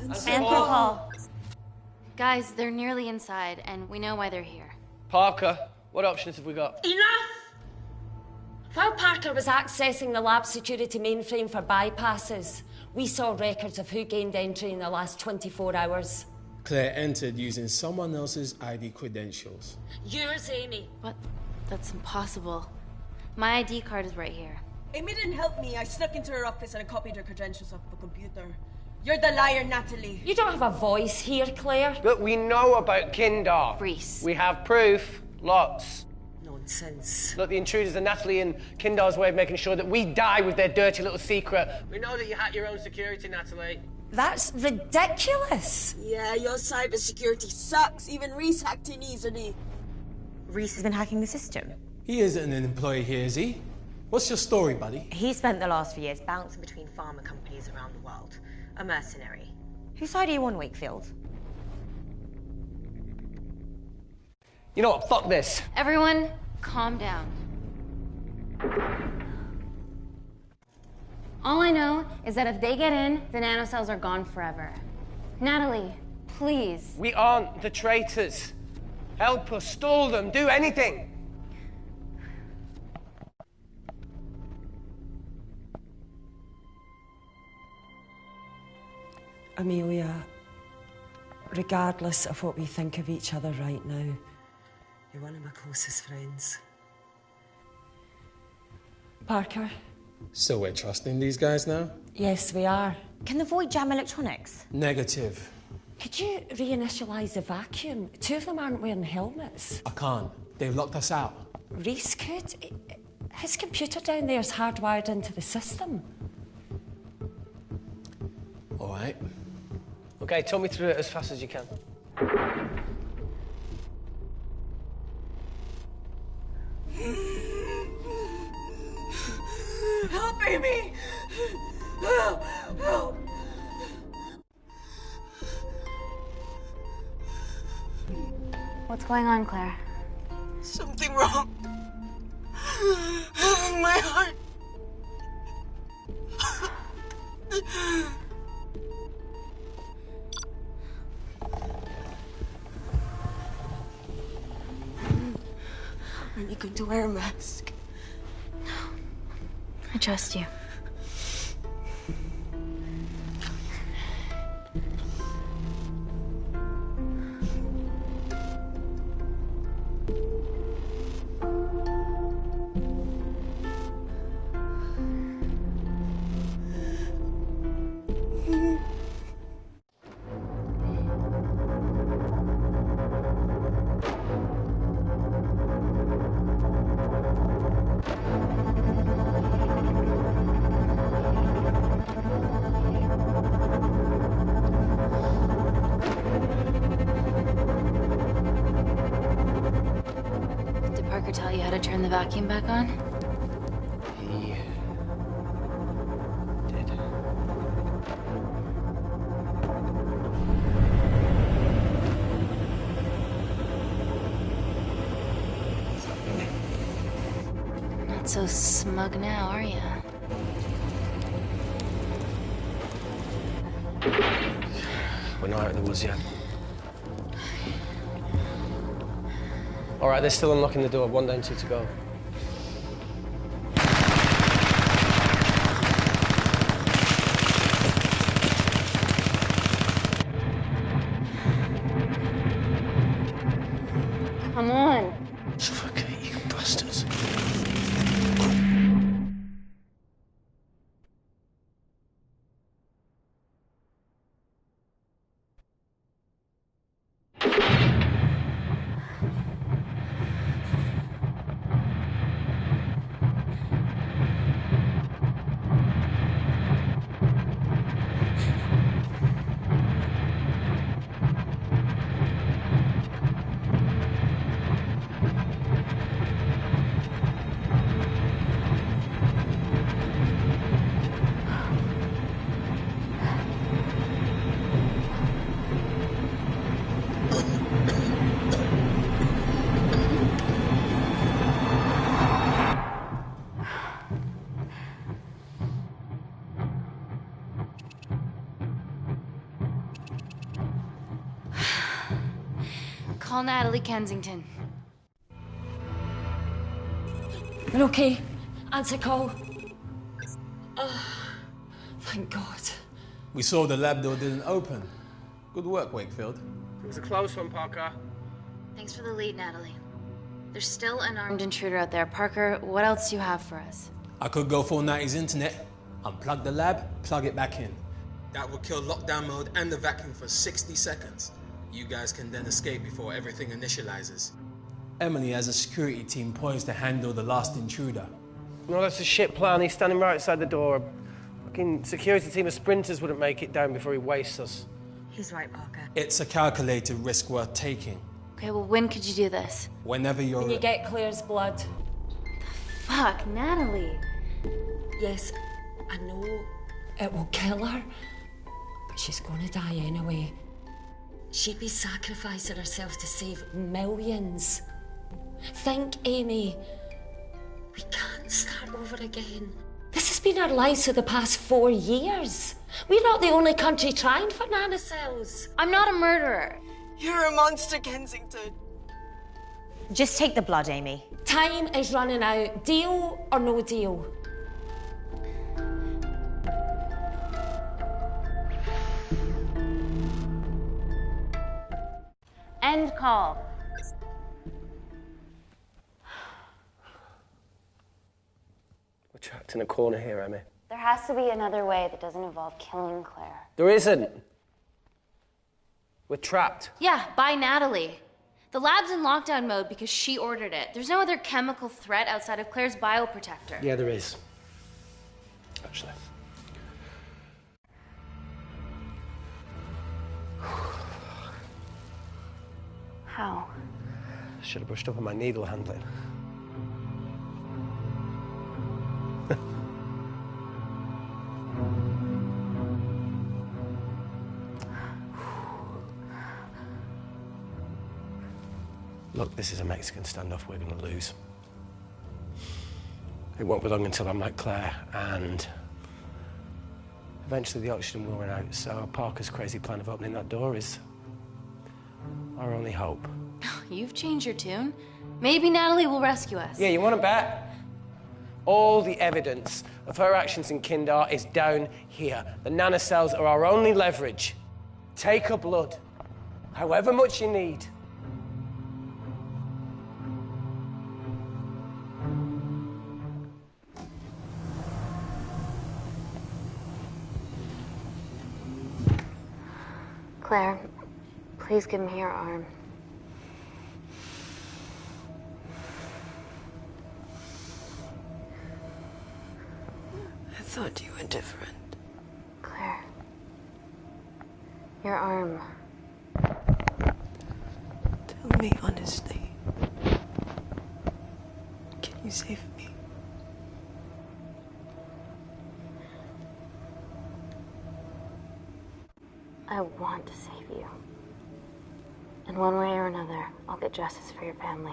And Paul. Guys, they're nearly inside, and we know why they're here. Parker, what options have we got? Enough! While Parker was accessing the lab security mainframe for bypasses, we saw records of who gained entry in the last 24 hours. Claire entered using someone else's ID credentials. Yours, Amy. What? That's impossible. My ID card is right here. Amy didn't help me. I snuck into her office and I copied her credentials off the computer. You're the liar, Natalie. You don't have a voice here, Claire. But we know about Kindar. Reese. We have proof. Lots. Nonsense. Look, the intruders are Natalie and Kindar's way of making sure that we die with their dirty little secret. We know that you hack your own security, Natalie. That's ridiculous. Yeah, your cybersecurity sucks. Even Reese hacked in easily. Reese has been hacking the system. He isn't an employee here, is he? What's your story, buddy? He spent the last few years bouncing between pharma companies around the world. A mercenary. Whose side are you on, Wakefield? You know what? Fuck this. Everyone, calm down. All I know is that if they get in, the nanocells are gone forever. Natalie, please. We aren't the traitors. Help us, stall them, do anything. Amelia, regardless of what we think of each other right now, you're one of my closest friends. Parker? So we're trusting these guys now? Yes, we are. Can the Void jam electronics? Negative. Could you reinitialize the vacuum? Two of them aren't wearing helmets. I can't. They've locked us out. Reese could. His computer down there is hardwired into the system. All right. Okay, talk me through it as fast as you can. Help, Amy! Help! Help! What's going on, Claire? Something wrong. My heart. Aren't you going to wear a mask? I trust you. Tell you how to turn the vacuum back on? He did. Not so smug now, are you? We're not out of the woods yet. All right, they're still unlocking the door. 1 down, 2 to go. Come on. Suffocate, you bastards. Call Natalie Kensington. You're okay? Answer call. Oh, thank God. We saw the lab door didn't open. Good work, Wakefield. It was a close one, Parker. Thanks for the lead, Natalie. There's still an armed intruder out there. Parker, what else do you have for us? I could go full 90s internet, unplug the lab, plug it back in. That would kill lockdown mode and the vacuum for 60 seconds. You guys can then escape before everything initializes. Emily has a security team poised to handle the last intruder. No, that's a shit plan. He's standing right outside the door. A fucking security team of sprinters wouldn't make it down before he wastes us. He's right, Parker. It's a calculated risk worth taking. Okay, well, when could you do this? Whenever you're... When you get Claire's blood. Fuck, Natalie. Yes, I know it will kill her, but she's gonna die anyway. She'd be sacrificing herself to save millions. Think, Amy. We can't start over again. This has been our lives for the past 4 years. We're not the only country trying for nanocells. I'm not a murderer. You're a monster, Kensington. Just take the blood, Amy. Time is running out. Deal or no deal? End call. We're trapped in a corner here, Emmy. There has to be another way that doesn't involve killing Claire. There isn't. We're trapped. Yeah, by Natalie. The lab's in lockdown mode because she ordered it. There's no other chemical threat outside of Claire's bioprotector. Yeah, there is. Actually. How? Should have brushed up on my needle handling. Look, this is a Mexican standoff we're going to lose. It won't be long until I'm like Claire, and eventually the oxygen will run out, so Parker's crazy plan of opening that door is our only hope. You've changed your tune. Maybe Natalie will rescue us. Yeah, you want to bet? All the evidence of her actions in Kindar is down here. The nanocells are our only leverage. Take her blood, however much you need. Claire, please give me your arm. I thought you were different. Claire, your arm. Tell me honestly. Can you save me? I want to save you. In one way or another, I'll get justice for your family.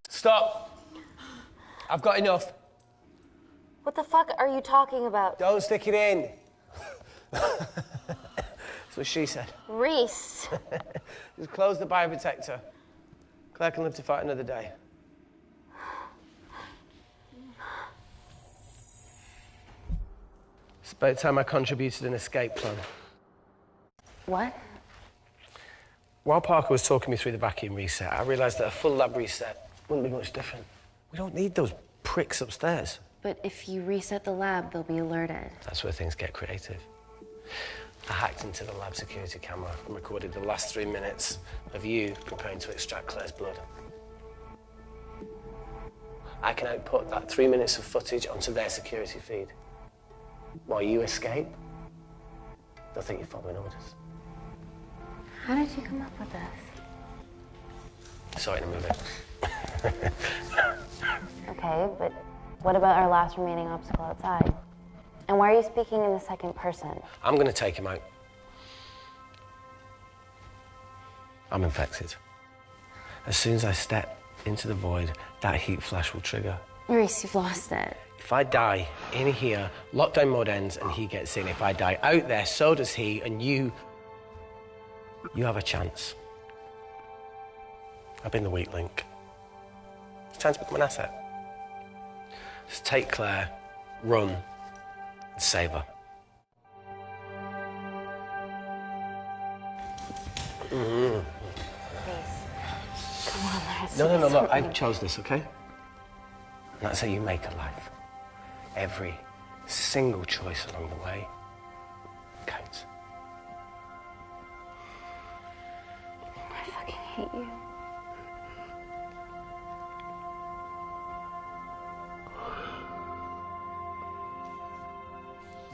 Stop. I've got enough. What the fuck are you talking about? Don't stick it in. That's what she said. Reese. Just close the bioprotector. Claire can live to fight another day. It's about time I contributed an escape plan. What? While Parker was talking me through the vacuum reset, I realised that a full lab reset wouldn't be much different. We don't need those pricks upstairs. But if you reset the lab, they'll be alerted. That's where things get creative. I hacked into the lab security camera and recorded the last 3 minutes of you preparing to extract Claire's blood. I can output that 3 minutes of footage onto their security feed. While you escape, they'll think you're following orders. How did you come up with this? Sorry to move it. Okay, but what about our last remaining obstacle outside? And why are you speaking in the second person? I'm going to take him out. I'm infected. As soon as I step into the void, that heat flash will trigger. Reese, you've lost it. If I die in here, lockdown mode ends and he gets in. If I die out there, so does he, and you have a chance. I've been the weak link. It's time to become an asset. Just take Claire, run, and save her. Please. Come on, let's No, look, I chose this, okay? And that's how you make a life. Every single choice along the way counts. I fucking hate you.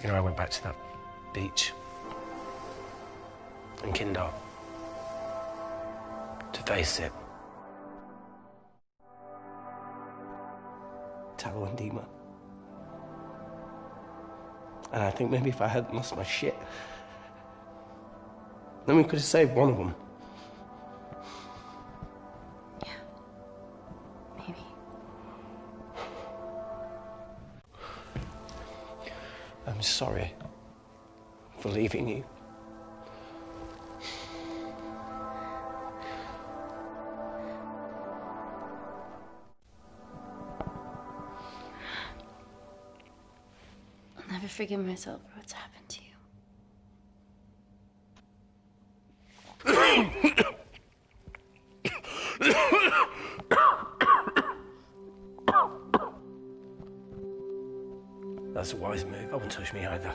You know, I went back to that beach in Kindar to face it. Tallow and Dima. And I think maybe if I hadn't lost my shit, then we could have saved one of them. Yeah. Maybe. I'm sorry for leaving you. I'll never forgive myself for what's happened to you. That's a wise move. I wouldn't touch me either.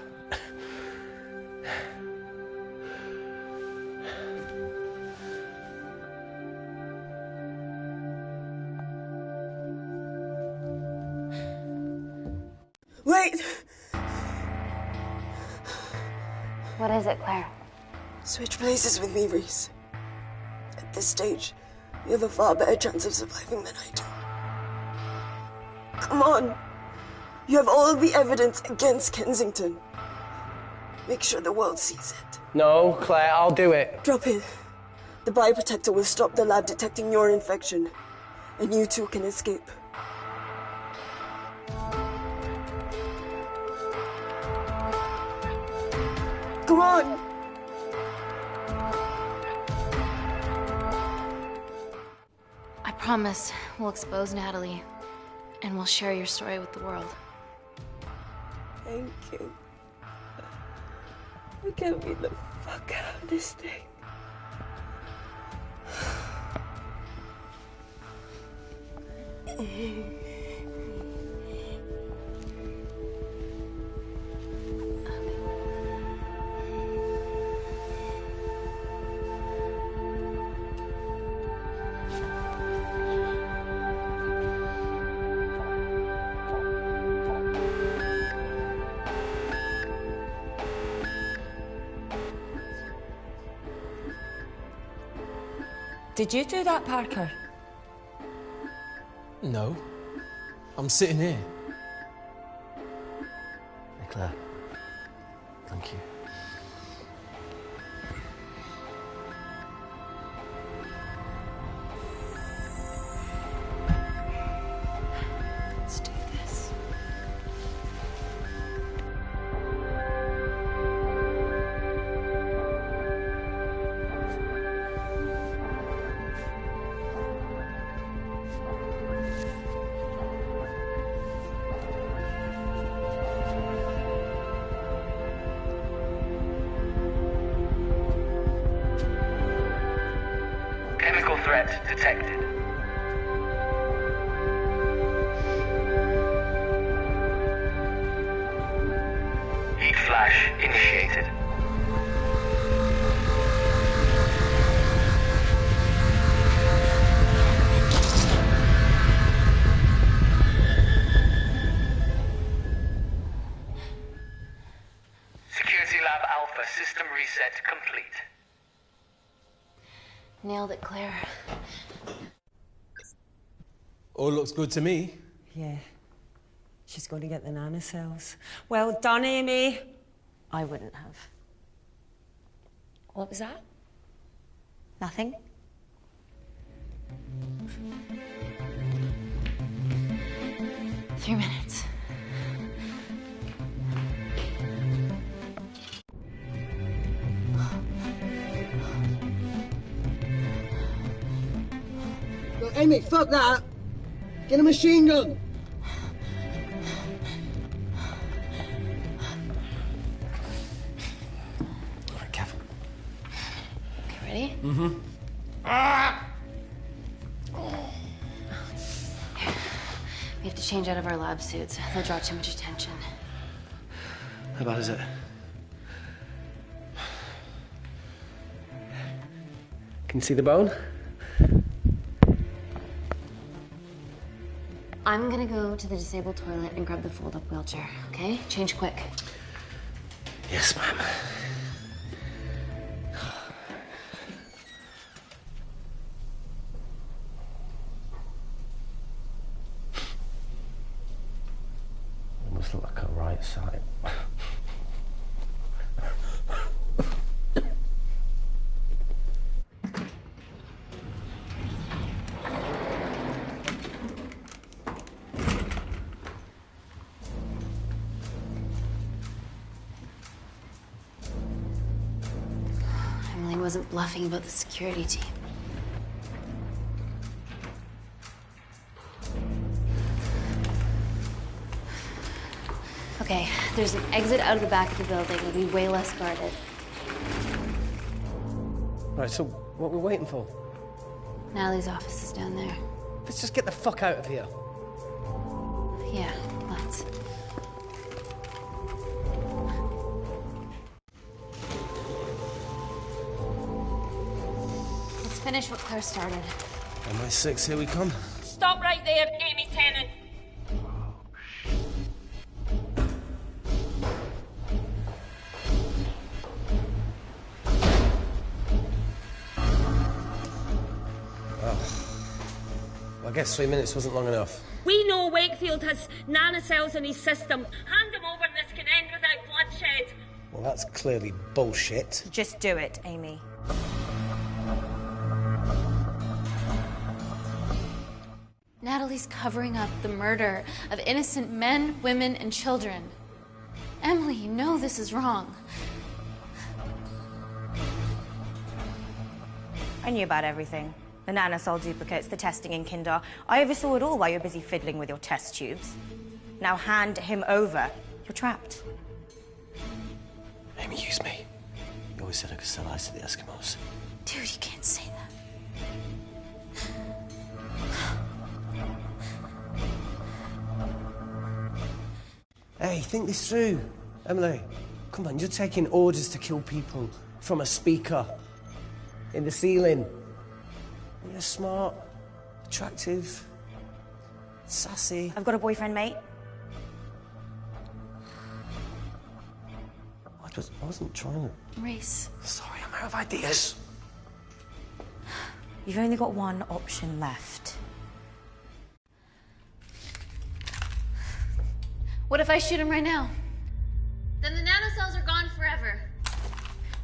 Wait! What is it, Claire? Switch places with me, Reese. At this stage, you have a far better chance of surviving than I do. Come on! You have all the evidence against Kensington. Make sure the world sees it. No, Claire, I'll do it. Drop it. The bioprotector will stop the lab detecting your infection, and you two can escape. Come on! I promise we'll expose Natalie, and we'll share your story with the world. Thank you. Get me the fuck out of this thing. Did you do that, Parker? No. I'm sitting here. Hey, Claire. Thank you. Let's do this. Chemical threat detected. Heat flash initiated. Security Lab Alpha system reset complete. Nailed it, Claire. All looks good to me. Yeah. She's going to get the nanocells. Well done, Amy. I wouldn't have. What was that? Nothing. 3 minutes. Look, Amy, fuck that! Get a machine gun! All right, careful. Okay, ready? Mm-hmm. Ah! We have to change out of our lab suits. They'll draw too much attention. How bad is it? Can you see the bone? I'm gonna go to the disabled toilet and grab the fold-up wheelchair, okay? Change quick. Yes, ma'am. Almost look like a right side. Emily wasn't bluffing about the security team. Okay, there's an exit out of the back of the building. It'll be way less guarded. Right, so what are we waiting for? Natalie's office is down there. Let's just get the fuck out of here. Yeah, let's. Let's finish what Claire started. MI6, here we come. Stop right there, Amy Tennant. Well, I guess 3 minutes wasn't long enough. We know Wakefield has nanocells in his system. Hand him over and this can end without bloodshed. Well, that's clearly bullshit. Just do it, Amy. Natalie's covering up the murder of innocent men, women, and children. Emily, you know this is wrong. I knew about everything. The nanocell duplicates, the testing in Kindar. I oversaw it all while you're busy fiddling with your test tubes. Now hand him over. You're trapped. Amy, use me. You always said I could sell ice to the Eskimos. Dude, you can't say that. Hey, think this through. Emily, come on, you're taking orders to kill people from a speaker in the ceiling. You're smart, attractive, sassy. I've got a boyfriend, mate. I wasn't trying to... Reese. Sorry, I'm out of ideas. You've only got one option left. What if I shoot him right now? Then the nanocells are gone forever.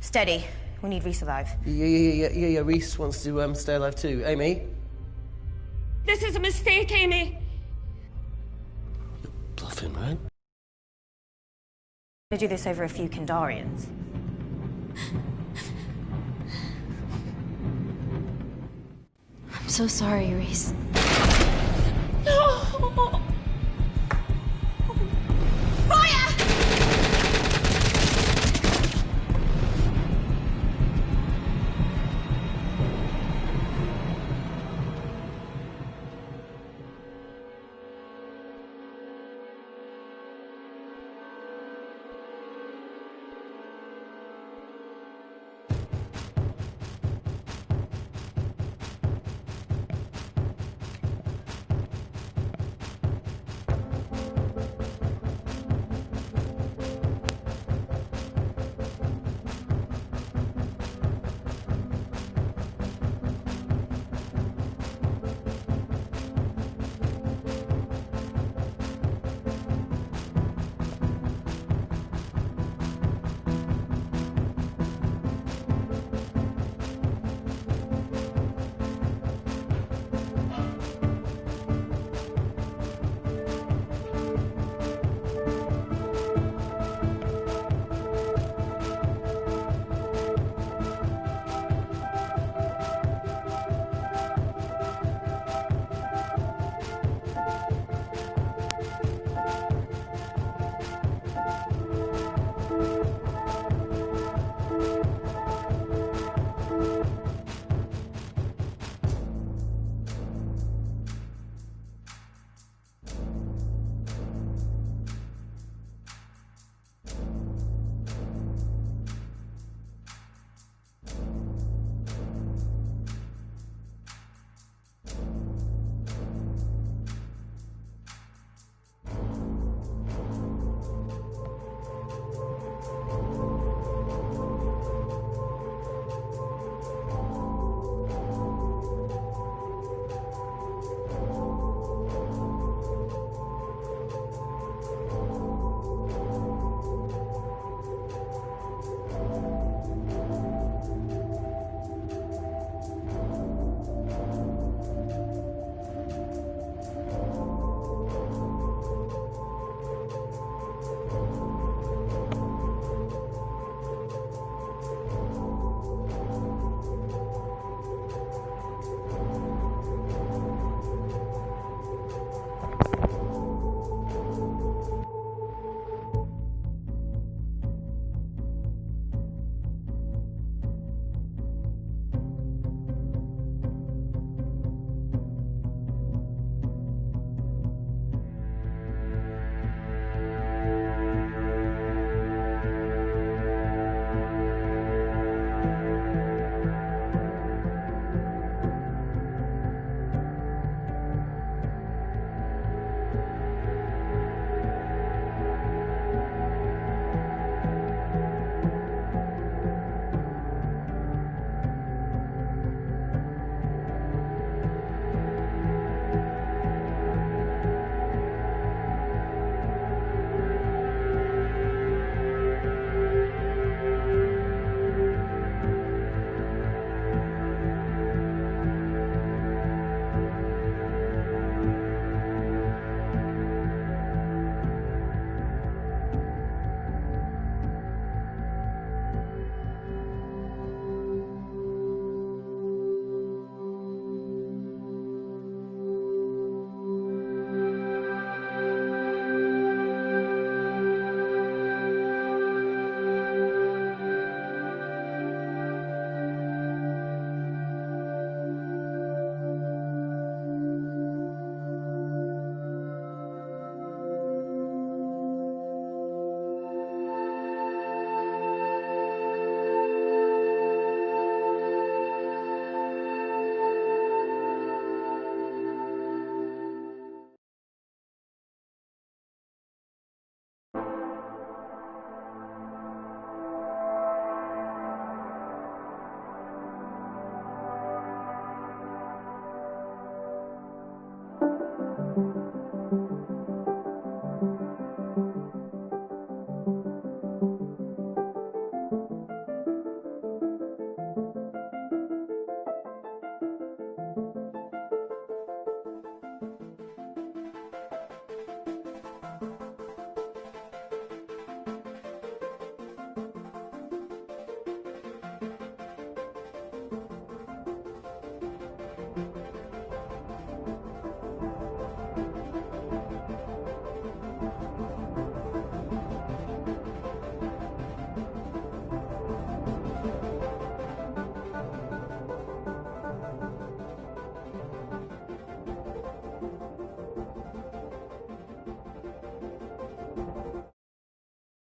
Steady. We need Reese alive. Yeah. Reese wants to stay alive too. Amy? This is a mistake, Amy. You're bluffing, right? We'll do this over a few Kindarians. I'm so sorry, Reese.